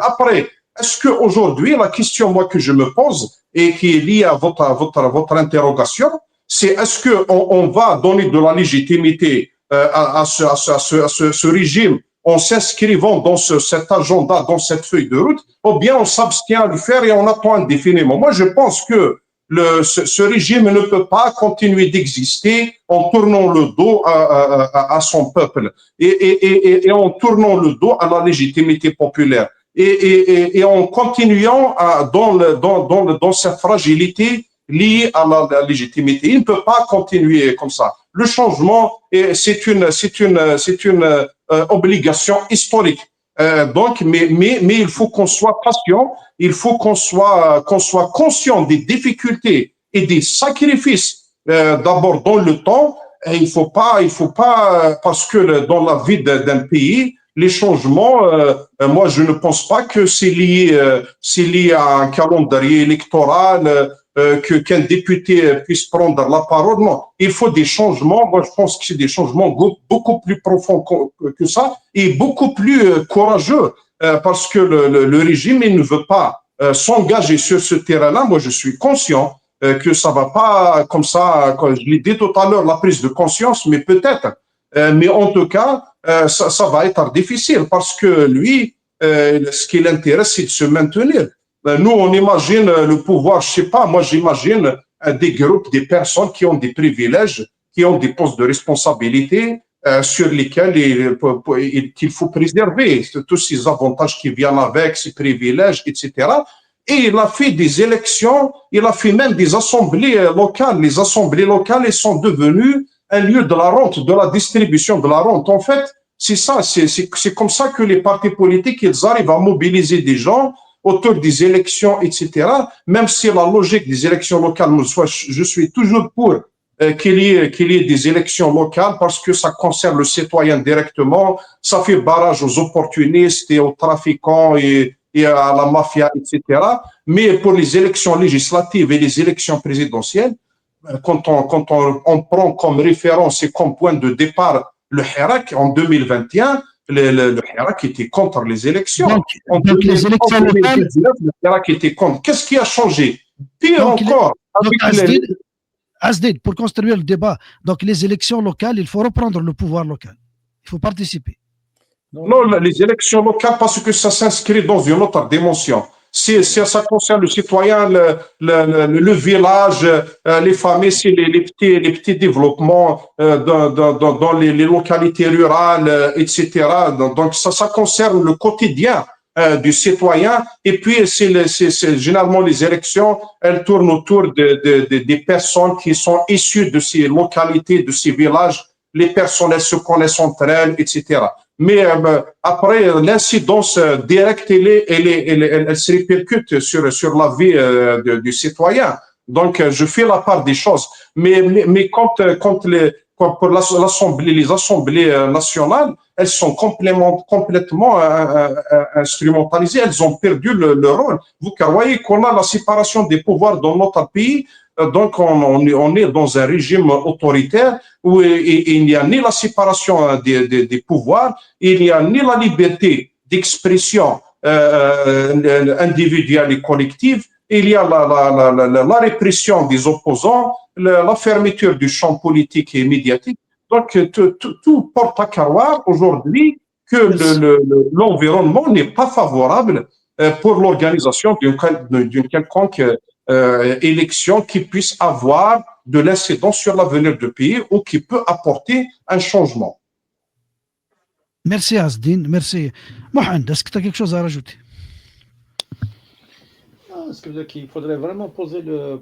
après, est-ce qu'aujourd'hui, la question moi que je me pose et qui est liée à votre interrogation, c'est est-ce qu'on va donner de la légitimité à ce régime en s'inscrivant dans cet agenda, dans cette feuille de route, ou bien on s'abstient à le faire et on attend indéfiniment. Moi, je pense que ce régime ne peut pas continuer d'exister en tournant le dos à son peuple et en tournant le dos à la légitimité populaire et en continuant dans cette fragilité liée à la légitimité. Il ne peut pas continuer comme ça. Le changement, c'est une obligation historique. Mais il faut qu'on soit patient, il faut qu'on soit conscient des difficultés et des sacrifices d'abord dans le temps. Et il faut pas parce que dans la vie d'un pays, les changements, moi je ne pense pas que c'est lié à un calendrier électoral. Qu'un député puisse prendre la parole. Non, il faut des changements. Moi, je pense que c'est des changements beaucoup plus profonds que ça et beaucoup plus courageux parce que le régime, il ne veut pas s'engager sur ce terrain-là. Moi, je suis conscient que ça va pas comme ça, comme je l'ai dit tout à l'heure, la prise de conscience, mais peut-être. Mais en tout cas, ça va être difficile parce que lui, ce qui l'intéresse, c'est de se maintenir. Nous, on imagine le pouvoir, je sais pas, moi j'imagine des groupes, des personnes qui ont des privilèges, qui ont des postes de responsabilité sur lesquels qu'il faut préserver, tous ces avantages qui viennent avec, ces privilèges, etc. Et il a fait des élections, il a fait même des assemblées locales. Les assemblées locales, elles sont devenues un lieu de la rente, de la distribution de la rente. En fait, c'est ça, c'est comme ça que les partis politiques, ils arrivent à mobiliser des gens autour des élections, etc. Même si la logique des élections locales, je suis toujours pour qu'il y ait des élections locales parce que ça concerne le citoyen directement, ça fait barrage aux opportunistes et aux trafiquants et à la mafia, etc. Mais pour les élections législatives et les élections présidentielles, quand on prend comme référence et comme point de départ le Hirak en 2021, le Hirak était contre les élections. Donc les élections locales, le Hirak était contre. Qu'est-ce qui a changé? Pire Donc, encore, donc avec les, Asdin, pour construire le débat, donc les élections locales, il faut reprendre le pouvoir local. Il faut participer. non, les élections locales, parce que ça s'inscrit dans une autre dimension. Si ça concerne le citoyen, le village, les familles, c'est les petits développements dans les localités rurales, etc. Donc, ça concerne le quotidien du citoyen. Et puis, généralement, les élections, elles tournent autour des personnes qui sont issues de ces localités, de ces villages. Les personnes, elles se connaissent entre elles, etc. Mais après, l'incidence directe, elle se répercute sur la vie du citoyen. Donc, je fais la part des choses. Mais quand pour les assemblées nationales, elles sont complètement instrumentalisées. Elles ont perdu le rôle. Vous voyez qu'on a la séparation des pouvoirs dans notre pays. Donc, on est dans un régime autoritaire où il n'y a ni la séparation des pouvoirs, il n'y a ni la liberté d'expression individuelle et collective, il y a la répression des opposants, la fermeture du champ politique et médiatique. Donc, tout porte à croire aujourd'hui que l'environnement n'est pas favorable pour l'organisation d'une quelconque élection qui puisse avoir de l'incidence sur l'avenir du pays ou qui peut apporter un changement. Merci Asdin, merci. Mohamed, est-ce que tu as quelque chose à rajouter? Non, parce qu'il faudrait vraiment poser le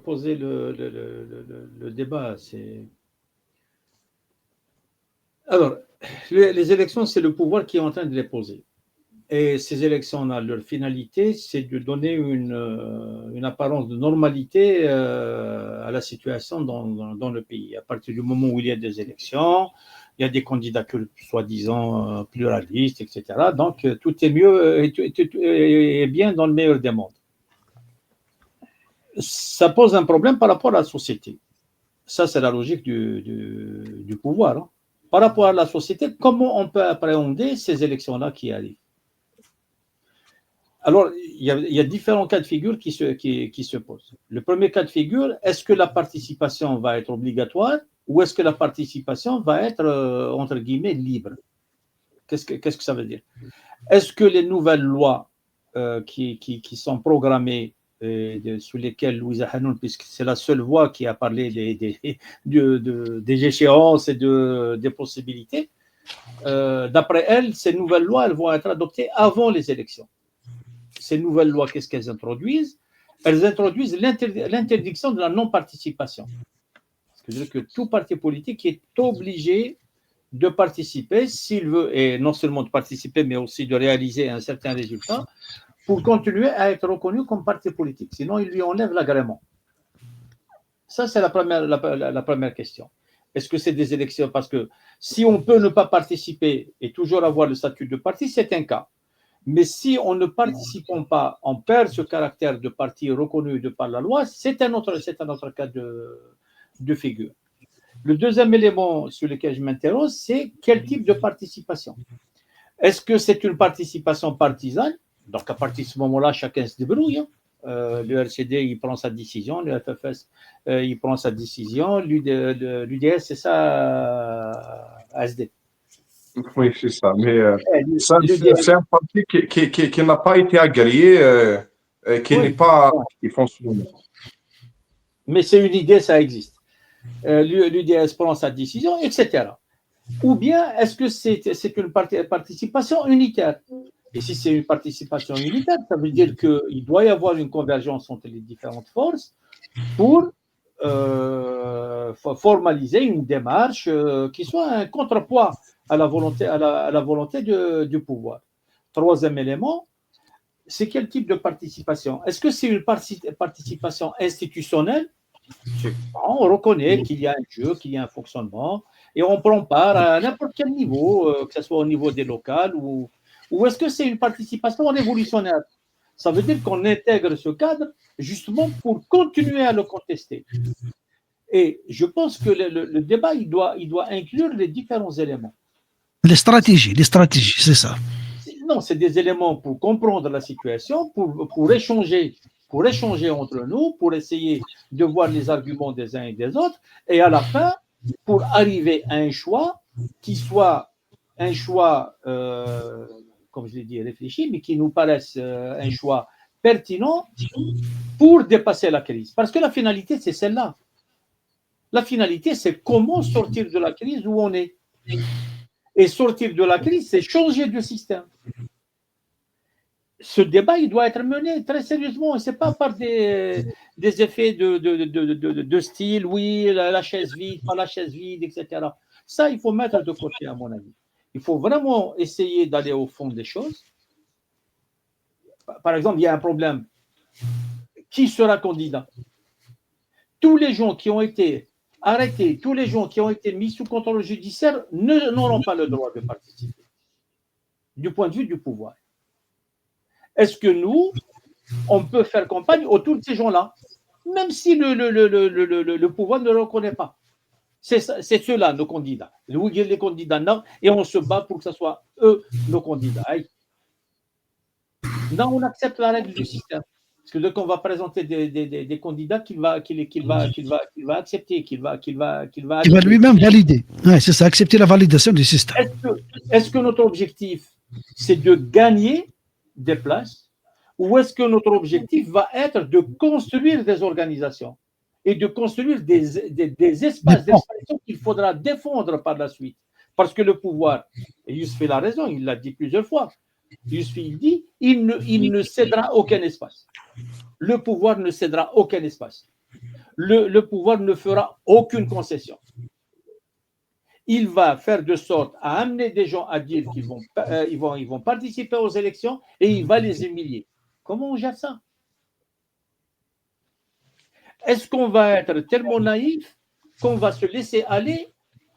débat. Alors, les élections, c'est le pouvoir qui est en train de les poser. Et ces élections-là, leur finalité, c'est de donner une apparence de normalité à la situation dans le pays. À partir du moment où il y a des élections, il y a des candidatures soi-disant pluralistes, etc. Donc, tout est mieux et bien dans le meilleur des mondes. Ça pose un problème par rapport à la société. Ça, c'est la logique du pouvoir. Hein. Par rapport à la société, comment on peut appréhender ces élections-là qui arrivent? Alors, il y a différents cas de figure qui se posent. Le premier cas de figure, est-ce que la participation va être obligatoire ou est-ce que la participation va être, entre guillemets, libre? Qu'est-ce que ça veut dire? Est-ce que les nouvelles lois qui sont programmées, sous lesquelles Louisa Hanoun, puisque c'est la seule voix qui a parlé des échéances et des possibilités, d'après elle, ces nouvelles lois, elles vont être adoptées avant les élections. Ces nouvelles lois, qu'est-ce qu'elles introduisent? Elles introduisent l'interdiction de la non-participation. C'est-à-dire que tout parti politique est obligé de participer s'il veut, et non seulement de participer, mais aussi de réaliser un certain résultat pour continuer à être reconnu comme parti politique. Sinon, il lui enlève l'agrément. Ça, c'est la première question. Est-ce que c'est des élections? Parce que si on peut ne pas participer et toujours avoir le statut de parti, c'est un cas. Mais si on ne participe pas, on perd ce caractère de parti reconnu de par la loi, c'est un autre cas de figure. Le deuxième élément sur lequel je m'interroge, c'est quel type de participation. Est-ce que c'est une participation partisane? Donc, à partir de ce moment-là, chacun se débrouille. Hein. Le RCD, il prend sa décision, le FFS, il prend sa décision, l'UDS, c'est ça, ASD. Oui, c'est ça. Mais c'est un parti qui n'a pas été agréé, qui n'est pas qui fonctionne. Mais c'est une idée, ça existe. L'UDS prend sa décision, etc. Ou bien est-ce que c'est une participation unitaire? Et si c'est une participation unitaire, ça veut dire qu'il doit y avoir une convergence entre les différentes forces pour formaliser une démarche qui soit un contrepoids à la volonté du pouvoir. Troisième élément, c'est quel type de participation? Est-ce que c'est une participation institutionnelle? On reconnaît qu'il y a un jeu, qu'il y a un fonctionnement, et on prend part à n'importe quel niveau, que ce soit au niveau des locales, ou est-ce que c'est une participation révolutionnaire? Ça veut dire qu'on intègre ce cadre justement pour continuer à le contester. Et je pense que le débat, il doit inclure les différents éléments. Les stratégies, c'est ça. Non, c'est des éléments pour comprendre la situation, pour échanger pour échanger entre nous, pour essayer de voir les arguments des uns et des autres, et à la fin, pour arriver à un choix qui soit un choix, comme je l'ai dit, réfléchi, mais qui nous paraisse un choix pertinent pour dépasser la crise. Parce que la finalité, c'est celle-là. La finalité, c'est comment sortir de la crise où on est. Et sortir de la crise, c'est changer de système. Ce débat, il doit être mené très sérieusement. Ce n'est pas par des effets de style, oui, la chaise vide, pas la chaise vide, etc. Ça, il faut mettre de côté, à mon avis. Il faut vraiment essayer d'aller au fond des choses. Par exemple, il y a un problème. Qui sera candidat? Tous les gens qui ont été arrêtés, tous les gens qui ont été mis sous contrôle judiciaire n'auront pas le droit de participer, du point de vue du pouvoir. Est-ce que nous, on peut faire campagne autour de ces gens-là, même si le pouvoir ne le reconnaît pas? C'est ceux-là, nos candidats. Les candidats, non, et on se bat pour que ce soit eux, nos candidats. Non, on accepte la règle du système. Parce que dès qu'on va présenter des candidats qu'il va accepter, qu'il va lui-même valider. Ouais, c'est ça, accepter la validation du système. Est-ce que notre objectif, c'est de gagner des places, ou est-ce que notre objectif va être de construire des organisations et de construire des espaces d'expression qu'il faudra défendre par la suite? Parce que le pouvoir, et Yousfi a raison, il l'a dit plusieurs fois, il dit, il ne cédera aucun espace. Le pouvoir ne cédera aucun espace. Le pouvoir ne fera aucune concession. Il va faire de sorte à amener des gens à dire qu'ils vont participer aux élections et il va les humilier. Comment on gère ça? Est-ce qu'on va être tellement naïf qu'on va se laisser aller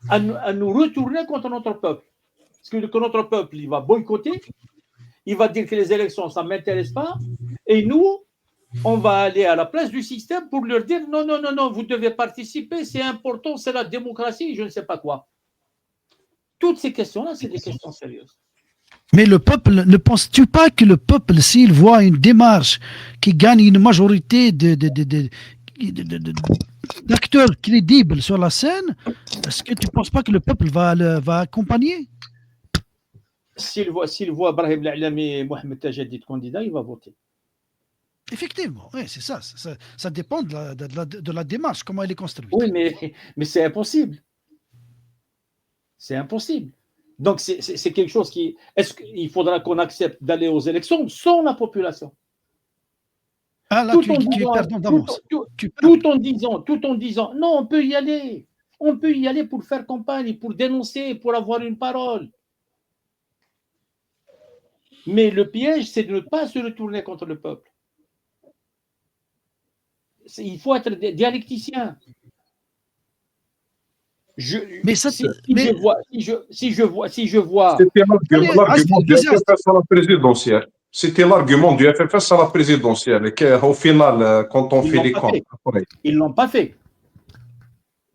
à nous retourner contre notre peuple? Parce que notre peuple, il va boycotter, il va dire que les élections, ça ne m'intéresse pas, et nous, on va aller à la place du système pour leur dire non, non, non, non, vous devez participer, c'est important, c'est la démocratie, je ne sais pas quoi. Toutes ces questions-là, c'est des questions sérieuses. Mais le peuple, ne penses-tu pas que le peuple, s'il voit une démarche qui gagne une majorité d'acteurs crédibles sur la scène, est-ce que tu ne penses pas que le peuple va accompagner? S'il voit Brahim L'Alami et Mohamed Tajadid candidat, il va voter. Effectivement, oui, c'est ça. Ça dépend de la démarche, comment elle est construite. Oui, mais c'est impossible. C'est impossible. Donc, c'est quelque chose qui... Est-ce qu'il faudra qu'on accepte d'aller aux élections sans la population? Ah, là, tu es perdant d'avance. Tout en disant, non, on peut y aller. On peut y aller pour faire campagne, pour dénoncer, pour avoir une parole. Mais le piège, c'est de ne pas se retourner contre le peuple. Il faut être dialecticien. C'était l'argument du FFS à la présidentielle. C'était l'argument du FFS à la présidentielle. Et qu'au final, quand on fait les comptes. Ils ne l'ont pas fait.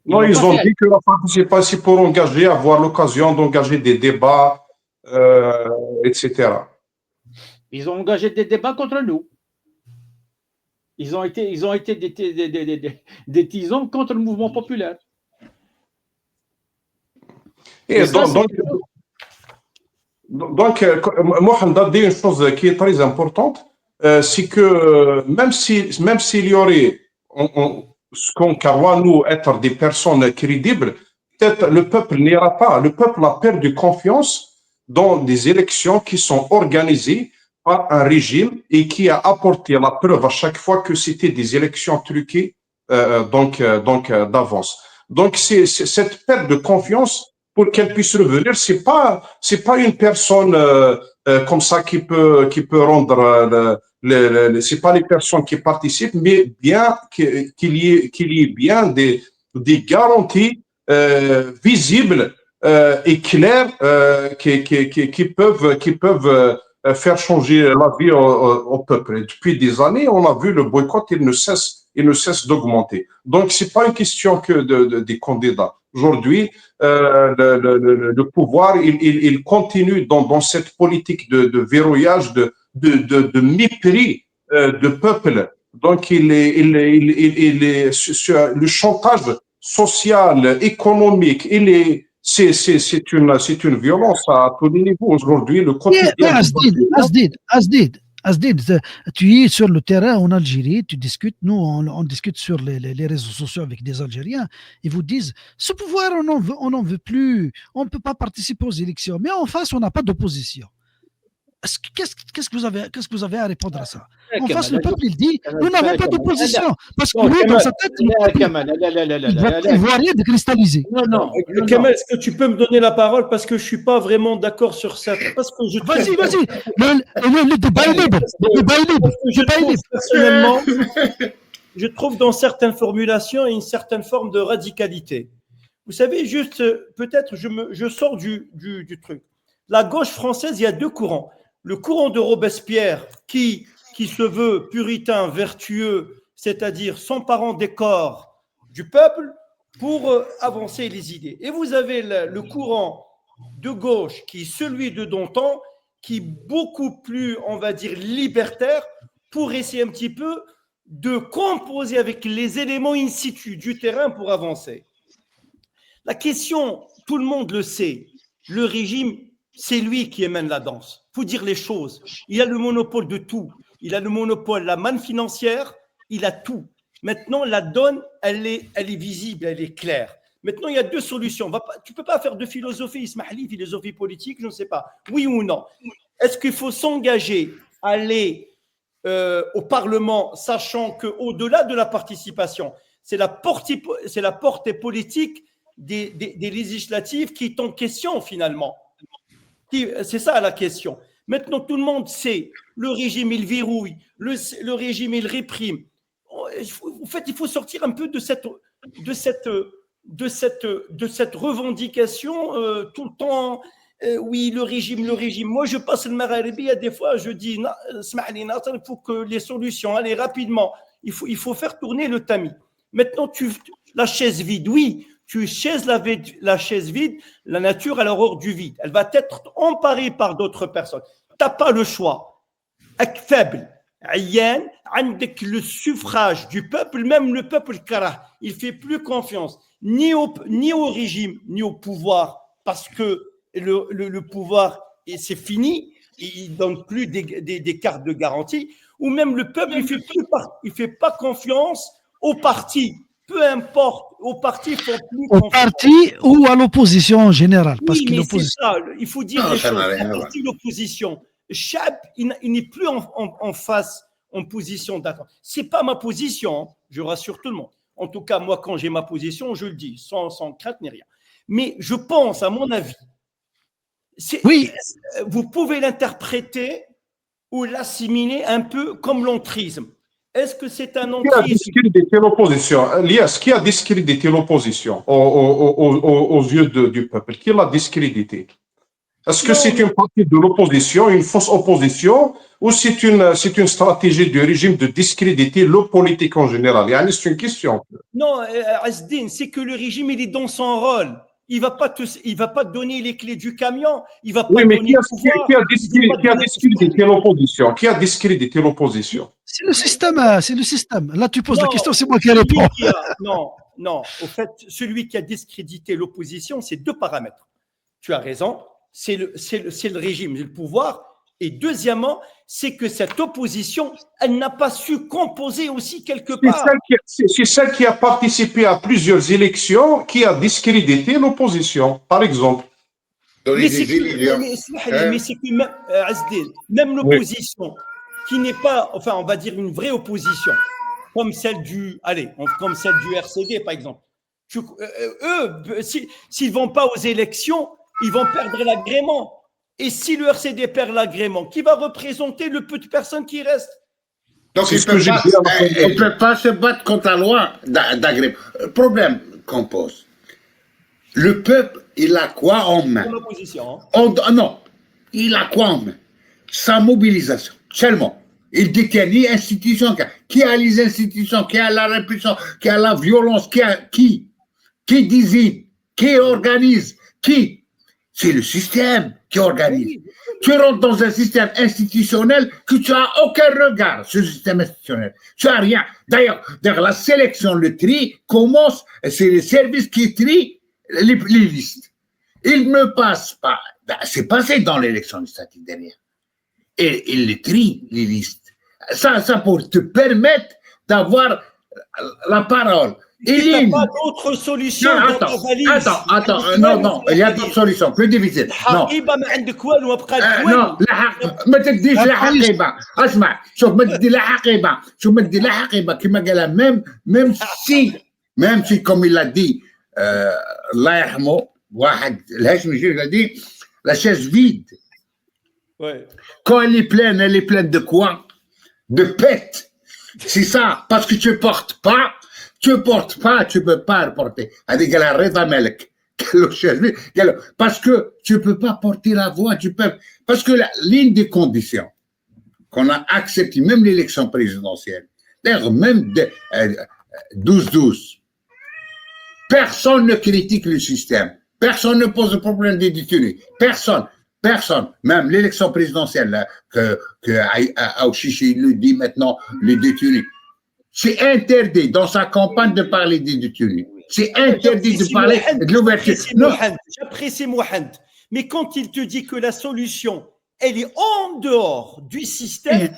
Non, ils ont dit que la participation pour engager, avoir l'occasion d'engager des débats, etc. Ils ont engagé des débats contre nous. Ils ont été des tisons contre le mouvement populaire. Et donc, Mohamed a dit une chose qui est très importante, c'est que même s'il y aurait, ce qu'on croit nous être des personnes crédibles, peut-être le peuple n'ira pas. Le peuple a perdu confiance dans des élections qui sont organisées par un régime et qui a apporté la preuve à chaque fois que c'était des élections truquées d'avance. Donc, c'est cette perte de confiance, pour qu'elle puisse revenir, c'est pas une personne comme ça qui peut rendre c'est pas les personnes qui participent, mais bien qu'il y ait bien des garanties visibles et claires qui peuvent faire changer la vie au peuple. Et depuis des années, on a vu le boycott, il ne cesse d'augmenter. Donc, c'est pas une question que des candidats. Aujourd'hui, le pouvoir, il continue dans cette politique de verrouillage, de mépris de peuple Donc, le chantage social, économique, c'est une violence à tous les niveaux. Aujourd'hui, le quotidien. Asdid, tu es sur le terrain en Algérie, tu discutes, nous on discute sur les réseaux sociaux avec des Algériens, ils vous disent, ce pouvoir on n'en veut plus, on ne peut pas participer aux élections, mais en face on n'a pas d'opposition. Qu'est-ce que vous avez à répondre à ça? En face, le peuple, il dit, nous n'avons pas d'opposition. Parce que lui, dans sa tête, il va prévoir rien de cristallisé. Non. Kamel, est-ce que tu peux me donner la parole parce que je ne suis pas vraiment d'accord sur ça. Parce que je Vas-y. Le débat est libre. Personnellement, je trouve dans certaines formulations une certaine forme de radicalité. Vous savez, juste, peut-être, je sors du truc. La gauche française, il y a deux courants. Le courant de Robespierre qui se veut puritain, vertueux, c'est-à-dire s'emparant des corps du peuple pour avancer les idées. Et vous avez le courant de gauche qui est celui de Danton, qui est beaucoup plus, on va dire, libertaire pour essayer un petit peu de composer avec les éléments in situ du terrain pour avancer. La question, tout le monde le sait, le régime, c'est lui qui mène la danse. Il faut dire les choses. Il a le monopole de tout. Il a le monopole, la manne financière, il a tout. Maintenant, la donne, elle est visible, elle est claire. Maintenant, il y a deux solutions. Tu ne peux pas faire de philosophie, Ismaili, philosophie politique, je ne sais pas. Oui ou non? Est-ce qu'il faut s'engager à aller au Parlement, sachant qu'au-delà de la participation, c'est la portée politique des législatives qui est en question finalement. C'est ça la question. Maintenant, tout le monde sait, le régime, il verrouille, le régime, il réprime. En fait, il faut sortir un peu de cette revendication tout le temps. Oui, le régime. Moi, je passe le Magharibi, des fois, je dis, il faut que les solutions, allez, rapidement. Il faut faire tourner le tamis. Maintenant, la chaise vide, oui. Tu chaises la chaise vide, la nature, elle a horreur du vide. Elle va être emparée par d'autres personnes. Tu n'as pas le choix. Faible. Avec le suffrage du peuple, même le peuple kara, il ne fait plus confiance ni au régime, ni au pouvoir, parce que le pouvoir, c'est fini, il ne donne plus des cartes de garantie, ou même le peuple, il fait pas confiance au parti. Peu importe, au parti, il faut plus au parti ou à l'opposition en général. Parce que mais c'est ça, il faut dire les choses. La partie de l'opposition, Chab, il n'est plus en face, en position d'attente. Ce n'est pas ma position, je rassure tout le monde. En tout cas, moi, quand j'ai ma position, je le dis, sans crainte ni rien. Mais je pense, à mon avis, oui. Vous pouvez l'interpréter ou l'assimiler un peu comme l'entrisme. Est-ce que c'est un entrisme? Qui a discrédité l'opposition? Lias, qui a discrédité l'opposition aux yeux du peuple? Qui l'a discrédité? Est-ce que c'est une partie de l'opposition, une fausse opposition, ou c'est une stratégie du régime de discréditer le politique en général? C'est une question. Non, Asdin, c'est que le régime, il est dans son rôle. Il va pas te donner les clés du camion. Il va pas oui, mais donner qui a discrédité l'opposition? Qui a discrédité l'opposition? C'est le système. Là, tu poses la question, c'est moi qui réponds. Non. Au fait, celui qui a discrédité l'opposition, c'est deux paramètres. Tu as raison. C'est le régime, c'est le pouvoir. Et deuxièmement, c'est que cette opposition, elle n'a pas su composer aussi quelque part. C'est celle qui a participé à plusieurs élections qui a discrédité l'opposition, par exemple. Mais c'est que même l'opposition, qui n'est pas, enfin, on va dire une vraie opposition, comme celle du RCD, par exemple. Eux, s'ils ne vont pas aux élections, ils vont perdre l'agrément. Et si le RCD perd l'agrément, qui va représenter le peu de personnes qui restent? Donc, on ne peut pas se battre contre la loi d'agrément. Problème qu'on pose. Le peuple, il a quoi en main? Non, il a quoi en main? Sa mobilisation, seulement. Il détient les institutions. Qui a les institutions? Qui a la répression? Qui a la violence? Qui désigne? Qui organise? Qui? C'est le système qui organise. Tu rentres dans un système institutionnel que tu n'as aucun regard sur le système institutionnel. Tu n'as rien. D'ailleurs, la sélection, le tri commence, c'est les services qui trient les listes. Ils ne passent pas. Ben, c'est passé dans l'élection législative dernière. Et ils les trient, les listes. Ça pour te permettre d'avoir la parole. Il n'y a pas d'autre solution. Non, attends, non, il y a d'autres solutions, plus difficiles. Non, non, ما تديش لا حقيبة. اسمع، شوف ما تدي لا حقيبة، كما قالها même si comme il l'a dit الله يرحمه واحد الهاشمي il a dit la chaise vide. Ouais. Quand elle est pleine de quoi? De pète. C'est ça, parce que tu portes pas, tu peux pas le porter. Parce que tu peux pas porter la voix, parce que l'une des conditions qu'on a acceptées, même l'élection présidentielle, d'ailleurs même 12-12, personne ne critique le système, personne ne pose le problème des détenus, personne, même l'élection présidentielle que Aouchichi le dit maintenant, les détenus. C'est interdit dans sa campagne de parler des détenus. C'est interdit de parler de l'ouverture. J'apprécie Mohamed, mais quand il te dit que la solution, elle est en dehors du système,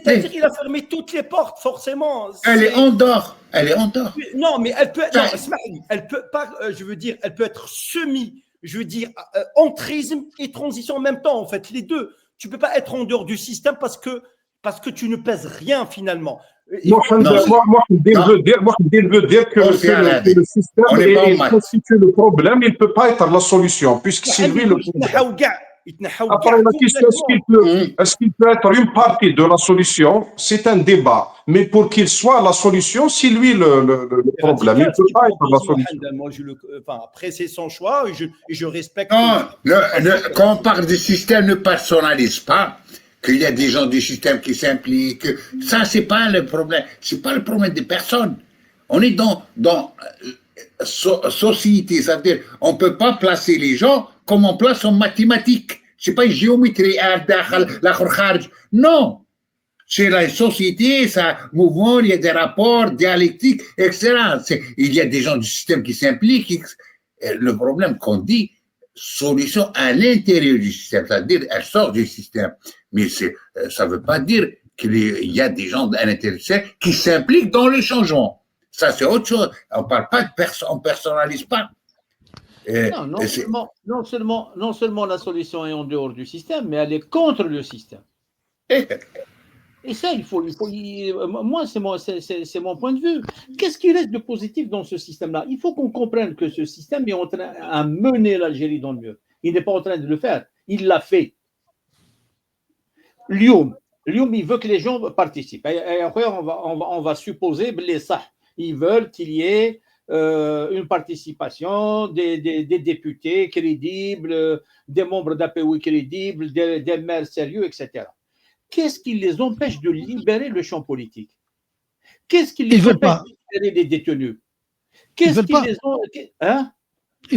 c'est-à-dire qu'il a fermé toutes les portes, forcément. Elle est en dehors. Non, mais elle peut pas, je veux dire, elle peut être entrisme et transition en même temps, en fait, les deux. Tu ne peux pas être en dehors du système parce que tu ne pèses rien finalement. Moi, je veux dire que le système constitue le problème, il ne peut pas être la solution, puisque c'est lui le problème. Après, la question, est-ce qu'il peut être une partie de la solution? C'est un débat. Mais pour qu'il soit la solution, c'est lui le problème. Il ne peut pas être la solution. Après, c'est son choix et je respecte. Non, quand on parle du système, ne personnalise pas qu'il y a des gens du système qui s'impliquent. Ça, c'est pas le problème. C'est pas le problème des personnes. On est dans société, c'est-à-dire on ne peut pas placer les gens comme on place en mathématiques. C'est pas une géométrie, non. C'est la société, ça mouvement, il y a des rapports dialectiques, etc. Il y a des gens du système qui s'impliquent. Le problème qu'on dit, solution à l'intérieur du système, c'est-à-dire elle sort du système. Mais ça ne veut pas dire qu'il y a des gens à l'intérieur du système qui s'impliquent dans le changement. Ça, c'est autre chose. On ne parle pas de personne, on ne personnalise pas. Non seulement la solution est en dehors du système, mais elle est contre le système. Et ça, moi, c'est mon point de vue. Qu'est-ce qui reste de positif dans ce système-là? Il faut qu'on comprenne que ce système est en train de mener l'Algérie dans le mieux. Il n'est pas en train de le faire. Il l'a fait. Lyoum, il veut que les gens participent. Et après, on va supposer les ça. Ils veulent qu'il y ait une participation des députés crédibles, des membres d'APOI crédibles, des maires sérieux, etc. Qu'est-ce qui les empêche de libérer le champ politique? Qu'est-ce qui les empêche de libérer les détenus? Ils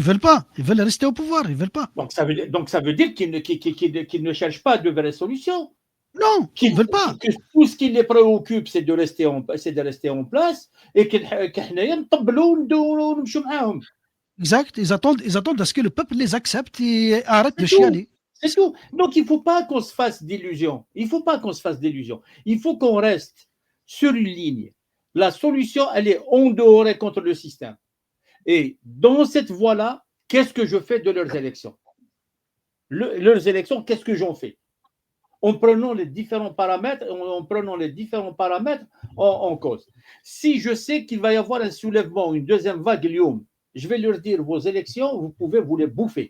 veulent pas. Ils veulent rester au pouvoir. Ils veulent pas. Donc ça veut dire qu'ils ne cherchent pas de vraies solutions. Non, ils ne veulent pas. Que tout ce qui les préoccupe, c'est de rester en place et Exact. Ils attendent à ce que le peuple les accepte et arrête de chialer. C'est tout. Donc, il ne faut pas qu'on se fasse d'illusions. Il faut qu'on reste sur une ligne. La solution, elle est en dehors et contre le système. Et dans cette voie-là, qu'est-ce que je fais de leurs élections? Leurs élections, qu'est-ce que j'en fais? En prenant les différents paramètres en cause. Si je sais qu'il va y avoir un soulèvement, une deuxième vague Lyoum, je vais leur dire, vos élections, vous pouvez vous les bouffer.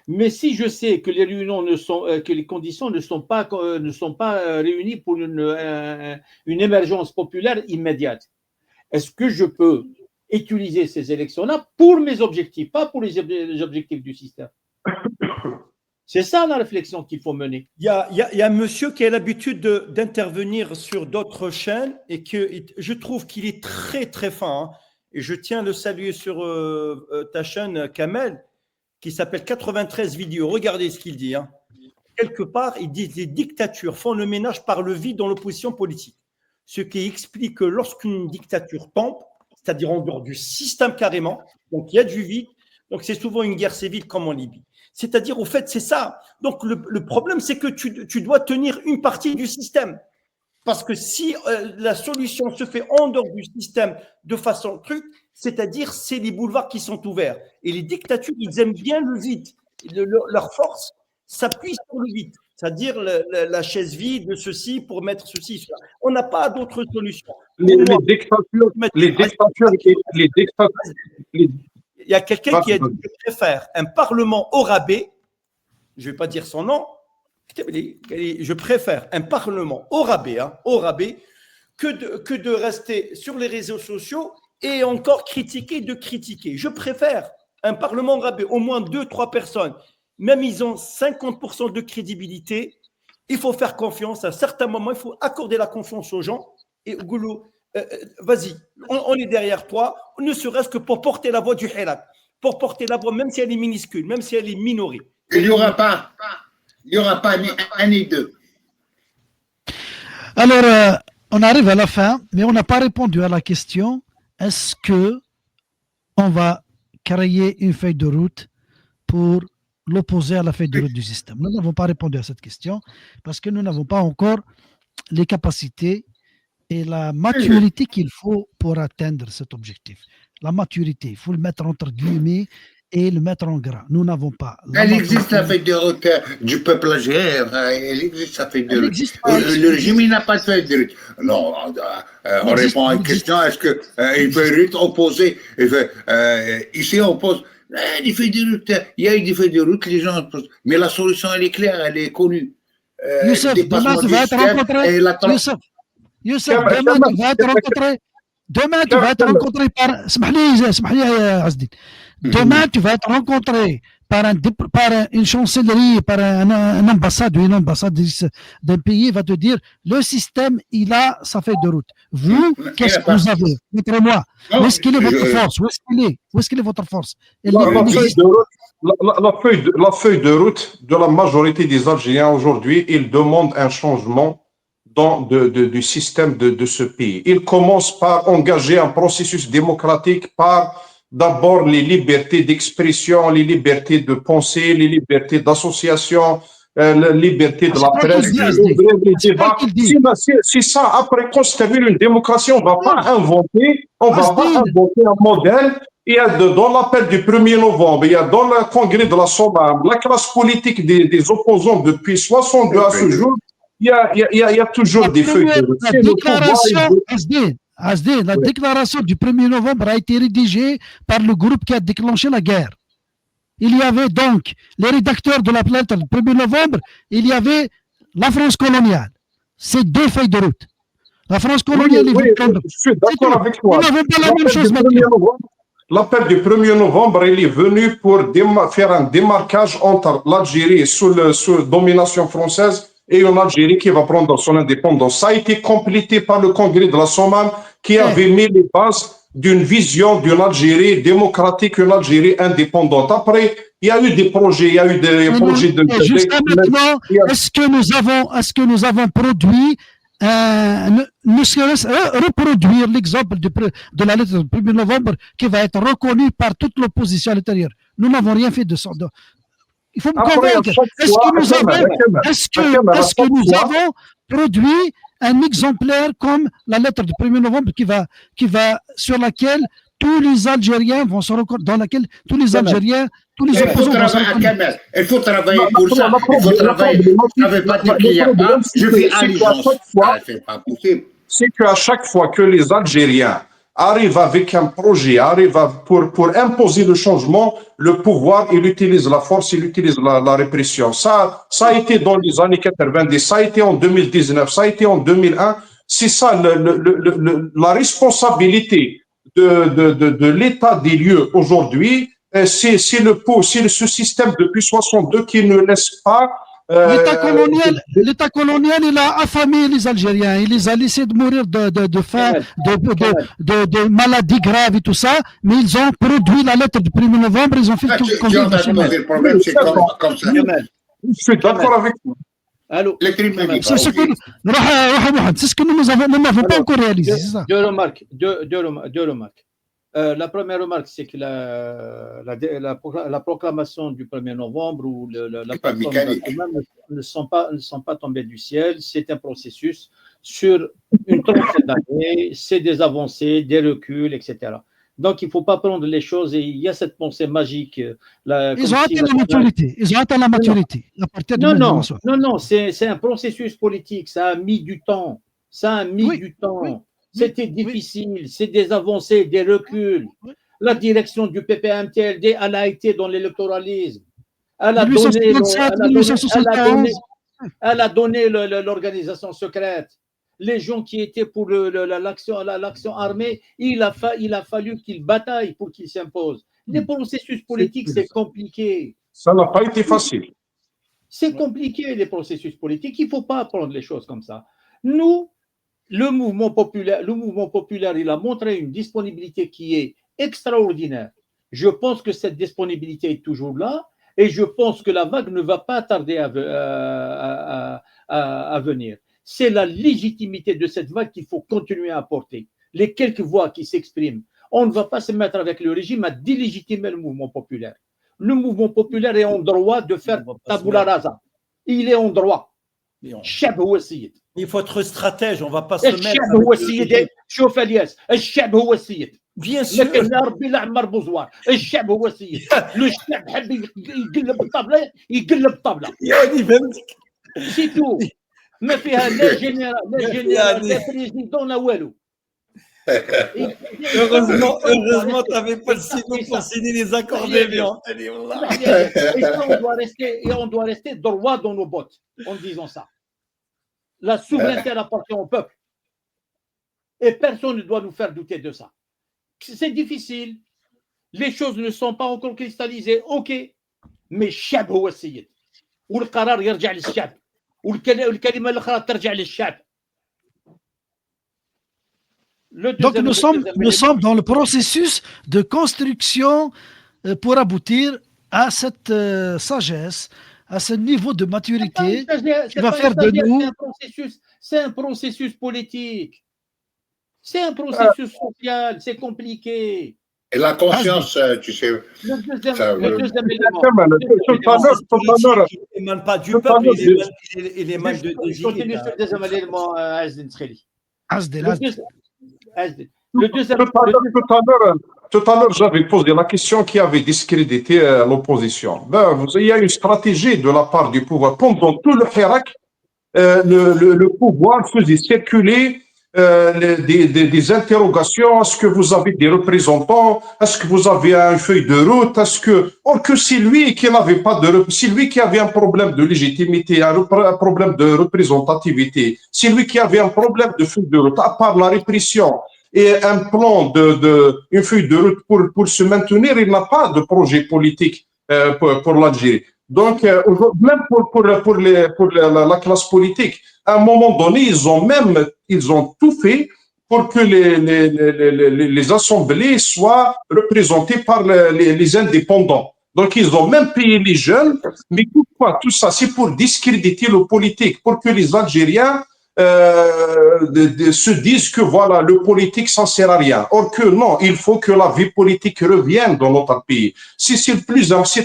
Mais si je sais que les réunions que les conditions ne sont pas réunies pour une émergence populaire immédiate, est-ce que je peux utiliser ces élections-là pour mes objectifs, pas pour les objectifs du système? C'est ça la réflexion qu'il faut mener. Il y a un monsieur qui a l'habitude d'intervenir sur d'autres chaînes et que je trouve qu'il est très très fin. Hein. et je tiens à le saluer sur ta chaîne, Kamel, qui s'appelle 93 vidéos. Regardez ce qu'il dit. Hein. Quelque part, il dit que les dictatures font le ménage par le vide dans l'opposition politique. Ce qui explique que lorsqu'une dictature tombe, c'est-à-dire en dehors du système carrément, donc il y a du vide, donc c'est souvent une guerre civile comme en Libye. C'est-à-dire, au fait, c'est ça. Donc le problème, c'est que tu dois tenir une partie du système. Parce que si la solution se fait en dehors du système de façon truc, c'est-à-dire c'est les boulevards qui sont ouverts. Et les dictatures, ils aiment bien le vide. Leur force s'appuie sur le vide. C'est-à-dire la chaise vide, ceci pour mettre ceci, cela. On n'a pas d'autre solution. Les dictatures, il y a quelqu'un qui a dit que je préfère un parlement au rabais, je ne vais pas dire son nom, je préfère un parlement au rabais, que de rester sur les réseaux sociaux et encore critiquer. Je préfère un parlement au rabais, au moins 2-3 personnes, même ils ont 50% de crédibilité, il faut faire confiance. À un certain moment, il faut accorder la confiance aux gens. Et Goulou, vas-y, on est derrière toi, ne serait-ce que pour porter la voix du Hirak, pour porter la voix, même si elle est minuscule, même si elle est minorée. Il n'y aura pas ni un ni deux. Alors, on arrive à la fin, mais on n'a pas répondu à la question, est-ce que on va créer une feuille de route pour l'opposer à la feuille de route du système? Nous n'avons pas répondu à cette question parce que nous n'avons pas encore les capacités et la maturité qu'il faut pour atteindre cet objectif. La maturité, il faut le mettre entre guillemets et le mettre en gras. Nous n'avons pas. Elle existe la feuille de route du peuple algérien. Elle existe la feuille de route. Le régime, il n'a pas de feuille de route. Non, on répond à une question. Est-ce qu'une feuille de route opposée ici, on pose des feuilles de route. Il y a eu des feuilles de route, les gens posent. Mais la solution, elle est claire, elle est connue. Youssef, demain, tu vas être rencontré. Youssef, demain, tu vas être rencontré. Demain, tu vas être rencontré par. Demain, tu vas être rencontré par une chancellerie, par un ambassade ou une ambassadrice d'un pays, va te dire le système, il a sa feuille de route. Vous, qu'est-ce que vous avez? Montrez-moi. Où est-ce qu'il est votre force? Où est-ce qu'il est votre force? La feuille de route de la majorité des Algériens aujourd'hui, ils demandent un changement du système de ce pays. Ils commencent par engager un processus démocratique par d'abord les libertés d'expression, les libertés de pensée, les libertés d'association, la liberté de la presse, les débats. Si ça, après qu'on se termine une démocratie, on ne va pas inventer un modèle. Il y a dans l'appel du 1er novembre, il y a dans le congrès de la SOMAM, la classe politique des opposants depuis 62 à ce jour, il y a toujours des feuilles de route. La déclaration du 1er novembre a été rédigée par le groupe qui a déclenché la guerre. Il y avait donc les rédacteurs de la lettre le 1er novembre, il y avait la France coloniale. C'est deux feuilles de route. La France coloniale je suis d'accord avec toi. Nous n'avons pas la même chose maintenant. L'appel du 1er novembre, il est venu pour faire un démarquage entre l'Algérie sous domination française et une Algérie qui va prendre son indépendance. Ça a été complété par le congrès de la SOMAM qui avait mis les bases d'une vision d'une Algérie démocratique, une Algérie indépendante. Après, il y a eu des projets, Jusqu'à maintenant, est-ce que nous avons produit reproduire l'exemple de la lettre du 1er novembre qui va être reconnue par toute l'opposition à l'intérieur? Nous n'avons rien fait de ça. Il faut me convaincre. Est-ce que nous avons produit un exemplaire comme la lettre du 1er novembre sur laquelle tous les Algériens vont se reconnaître, dans laquelle tous les Algériens, tous les opposants vont se reconnaître. Il faut travailler pour ça. Il faut travailler. Ça ne veut pas dire qu'il n'y a pas. Je fais allégeance. C'est pas possible. C'est qu'à chaque fois que les Algériens arrivent avec un projet, pour imposer le changement, le pouvoir, il utilise la force, il utilise la répression. Ça a été dans les années 90, ça a été en 2019, ça a été en 2001. C'est ça la responsabilité de l'état des lieux aujourd'hui. C'est ce système depuis 62 qui ne laisse pas L'État colonial, il a affamé les Algériens, il les a laissés de mourir de faim, de maladies graves et tout ça, mais ils ont produit la lettre du 1er novembre, ils ont fait le conduire de chemin. Le problème, c'est comme ça. Je suis d'accord avec vous. Allô. Les crimes médicaux. C'est ce que nous n'avons pas encore réalisé. Deux remarques. La première remarque, c'est que la proclamation du 1er novembre ou la plateforme ne sont pas tombées du ciel. C'est un processus sur une trentaine d'années. C'est des avancées, des reculs, etc. Donc, il ne faut pas prendre les choses et il y a cette pensée magique. Ils ont atteint la maturité. Non, c'est un processus politique. Ça a mis du temps. C'était difficile. C'est des avancées, des reculs. La direction du PPMTLD, elle a été dans l'électoralisme. Elle a donné l'organisation secrète. Les gens qui étaient pour l'action armée, il a fallu qu'ils bataillent pour qu'ils s'imposent. Les processus politiques, c'est compliqué. Ça n'a pas été facile. C'est compliqué, les processus politiques. Il ne faut pas prendre les choses comme ça. Nous, le mouvement populaire, il a montré une disponibilité qui est extraordinaire. Je pense que cette disponibilité est toujours là et je pense que la vague ne va pas tarder à venir. C'est la légitimité de cette vague qu'il faut continuer à apporter. Les quelques voix qui s'expriment. On ne va pas se mettre avec le régime à délégitimer le mouvement populaire. Le mouvement populaire est en droit de faire tabula rasa. Il est en droit. Il faut être stratège, on ne va pas se mettre. Bien sûr. لكن ربي لا عمر بوزوار الشعب هو السيد لو الشعب حب يقلب الطبله يقلب الطبله سي تو ما فيها لا جنرال لا بريزيدون لا والو Heureusement, tu n'avais pas le signe pour signer les accords d'Évian. Et on doit rester droit dans nos bottes en disant ça. La souveraineté appartient au peuple. Et personne ne doit nous faire douter de ça. C'est difficile. Les choses ne sont pas encore cristallisées. OK. Mais الشعب هو السيد. والقرار يرجع للشعب. والكلمة الأخرى ترجع للشعب. Donc nous sommes dans le processus de construction pour aboutir à cette sagesse, à ce niveau de maturité qui va faire de nous... C'est un processus politique. C'est un processus social, c'est compliqué. Et la conscience, tu sais... Le deuxième élément. Il n'émane pas du peuple, il émane de Je continue sur le deuxième élément, Azdin Tcheli. Tout à l'heure, j'avais posé la question qui avait discrédité l'opposition. Il y a une stratégie de la part du pouvoir. Pendant tout le Hirak, le pouvoir faisait circuler des interrogations. Est-ce que vous avez des représentants? Est-ce que vous avez une feuille de route? Or que c'est lui qui n'avait pas c'est lui qui avait un problème de légitimité, un problème de représentativité. C'est lui qui avait un problème de feuille de route, à part la répression et un plan une feuille de route pour se maintenir. Il n'a pas de projet politique pour l'Algérie. Donc, même pour la classe politique, à un moment donné, ils ont tout fait pour que les assemblées soient représentées par les indépendants. Donc, ils ont même payé les jeunes. Mais pourquoi tout ça? C'est pour discréditer le politique, pour que les Algériens se disent que voilà, le politique, ça ne sert à rien. Or que non, il faut que la vie politique revienne dans notre pays. C'est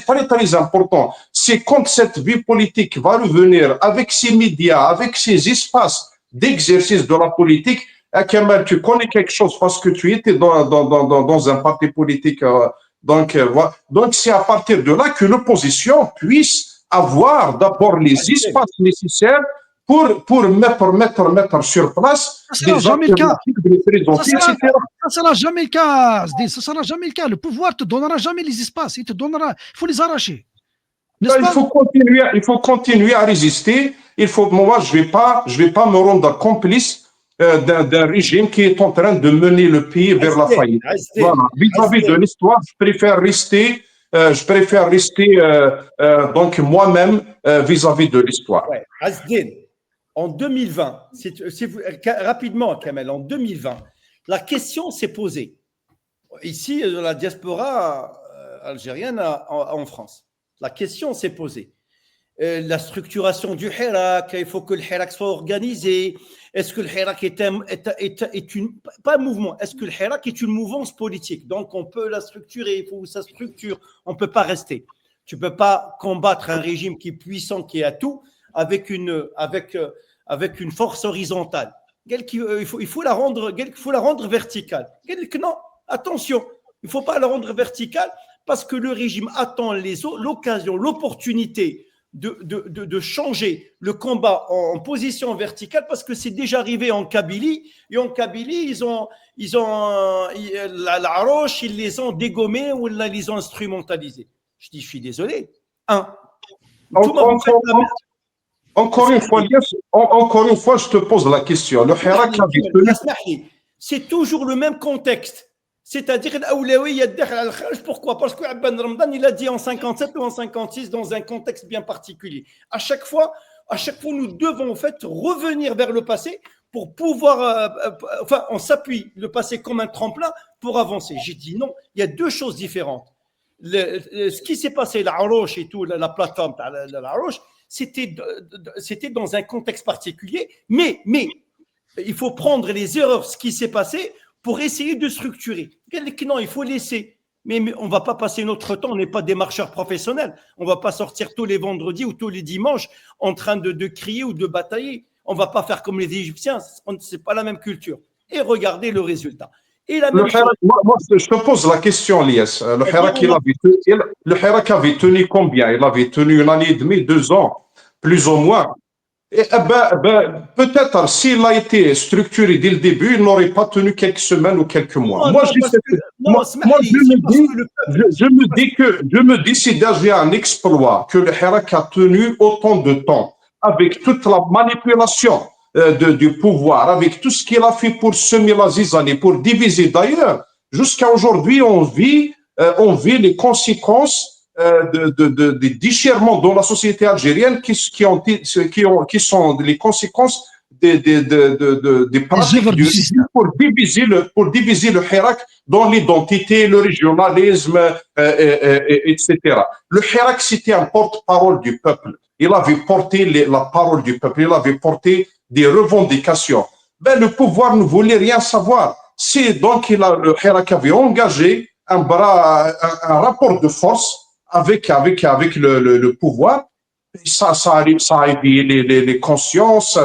très, très important. C'est quand cette vie politique va revenir avec ses médias, avec ses espaces d'exercice de la politique. Kemal, tu connais quelque chose parce que tu étais dans un parti politique. Donc, c'est à partir de là que l'opposition puisse avoir d'abord les espaces nécessaires pour mettre sur place des alternatives de présenter, etc. Ça ne sera jamais le cas, Zdé, ça ne sera jamais le cas. Le pouvoir ne te donnera jamais les espaces, il faut les arracher. Il faut continuer à résister. Moi, je vais pas me rendre complice d'un régime qui est en train de mener le pays vers la faillite. Voilà. Vis-à-vis de l'histoire, je préfère rester je préfère rester donc moi-même vis-à-vis de l'histoire. Ouais. Asdin, en 2020, rapidement, Kamel, en 2020, la question s'est posée. Ici, dans la diaspora algérienne en France, la question s'est posée. La structuration du Hirak, il faut que le Hirak soit organisé. Est-ce que le Hirak est pas un mouvement, est-ce que le Hirak est une mouvance politique? Donc, on peut la structurer, il faut que ça structure. On ne peut pas rester. Tu ne peux pas combattre un régime qui est puissant, qui est à tout, avec une force horizontale. Il faut la rendre verticale. Non, attention, il ne faut pas la rendre verticale parce que le régime attend l'occasion, l'opportunité de changer le combat en position verticale parce que c'est déjà arrivé en Kabylie et en Kabylie la roche ils les ont dégommés ou ils les ont instrumentalisés. Je suis désolé. Encore une fois, je te pose la question. Le Hirak c'est toujours le même contexte. C'est-à-dire, pourquoi? Parce que Abban Ramdan, il a dit en 57 ou en 56 dans un contexte bien particulier. À chaque fois, nous devons en fait revenir vers le passé pour pouvoir, on s'appuie le passé comme un tremplin pour avancer. J'ai dit non, il y a deux choses différentes. Ce qui s'est passé, la Haroche et tout, la plateforme, la Haroche, c'était dans un contexte particulier, mais il faut prendre les erreurs, ce qui s'est passé, pour essayer de structurer. Non, il faut laisser. Mais on ne va pas passer notre temps, on n'est pas des marcheurs professionnels. On ne va pas sortir tous les vendredis ou tous les dimanches en train de crier ou de batailler. On ne va pas faire comme les Égyptiens, ce n'est pas la même culture. Et regardez le résultat. Et la même chose. Moi, je te pose la question, Lies. Le Hirak avait tenu combien? Il avait tenu 1 année et demie, 2 ans, plus ou moins. Peut-être s'il a été structuré dès le début, il n'aurait pas tenu quelques semaines ou quelques mois. Je me dis c'est déjà un exploit que le Hirak a tenu autant de temps, avec toute la manipulation du pouvoir, avec tout ce qu'il a fait pour semer la zizanie, pour diviser. D'ailleurs, jusqu'à aujourd'hui, on vit les conséquences des déchirements dans la société algérienne qui sont les conséquences des pratiques du régime pour diviser le Hirak dans l'identité, le régionalisme, etc. Le Hirak, c'était un porte-parole du peuple. Il avait porté la parole du peuple, il avait porté des revendications. Le pouvoir ne voulait rien savoir. C'est donc le Hirak avait engagé un rapport de force avec le pouvoir. Ça a éveillé les consciences.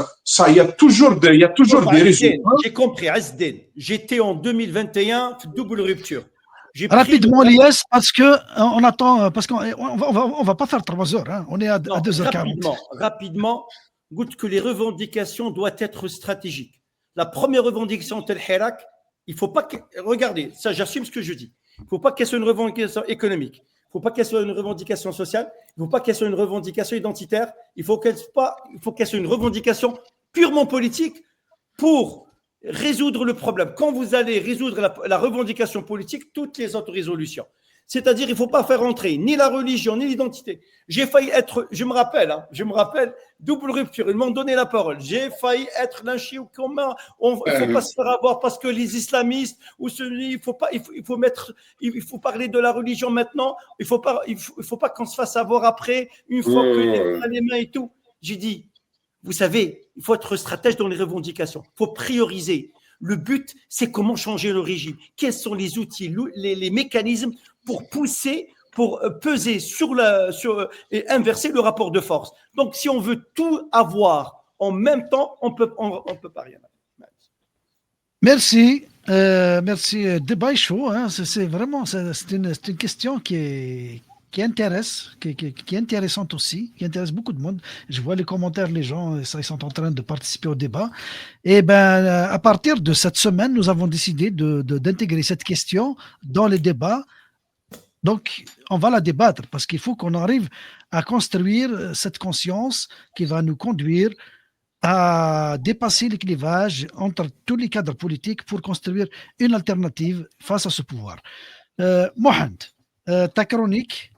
Il y a toujours des résultats. J'ai compris, Asden. J'étais en 2021, double rupture. Rapidement, Lies, parce qu'on attend, parce qu'on va pas faire 3 heures. Hein. On est à 2h40. Rapidement, goûte que les revendications doivent être stratégiques. La première revendication tel Hirak, il ne faut pas que. Regardez, ça, j'assume ce que je dis. Il ne faut pas qu'elle soit une revendication économique. Il ne faut pas qu'elle soit une revendication sociale. Il ne faut pas qu'elle soit une revendication identitaire. Il faut qu'elle soit une revendication purement politique pour résoudre le problème. Quand vous allez résoudre la revendication politique, toutes les autres résolutions. C'est-à-dire, il ne faut pas faire entrer ni la religion, ni l'identité. J'ai failli être, je me rappelle, double rupture, ils m'ont donné la parole. J'ai failli être lynché ou comment. Il ne faut pas se faire avoir parce que les islamistes ou celui, il faut parler de la religion maintenant. Il faut pas qu'on se fasse avoir après, une fois que les mains et tout. J'ai dit, vous savez, il faut être stratège dans les revendications. Il faut prioriser. Le but, c'est comment changer le régime. Quels sont les outils, les mécanismes pour pousser, pour peser et inverser le rapport de force. Donc, si on veut tout avoir en même temps, on peut pas rien. Merci. Merci. Débat est chaud. Hein. C'est vraiment c'est une question qui intéresse, qui est intéressante aussi, qui intéresse beaucoup de monde. Je vois les commentaires, les gens, ils sont en train de participer au débat. Et à partir de cette semaine, nous avons décidé d'intégrer cette question dans les débats. Donc, on va la débattre parce qu'il faut qu'on arrive à construire cette conscience qui va nous conduire à dépasser les clivages entre tous les cadres politiques pour construire une alternative face à ce pouvoir. Mohand, Ta chronique.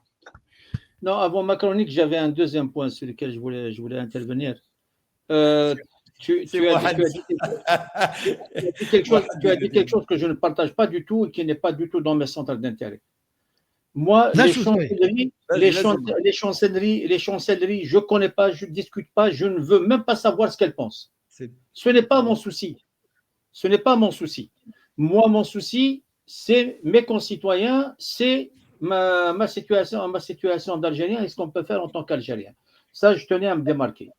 Non, avant ma chronique, j'avais un deuxième point sur lequel je voulais intervenir. Tu as dit quelque chose que je ne partage pas du tout et qui n'est pas du tout dans mes centres d'intérêt. Moi, les chancelleries, je ne connais pas, je ne discute pas, je ne veux même pas savoir ce qu'elles pensent. Ce n'est pas mon souci. Ce n'est pas mon souci. Moi, mon souci, c'est mes concitoyens, c'est ma situation d'Algérien et ce qu'on peut faire en tant qu'Algérien. Ça, je tenais à me démarquer.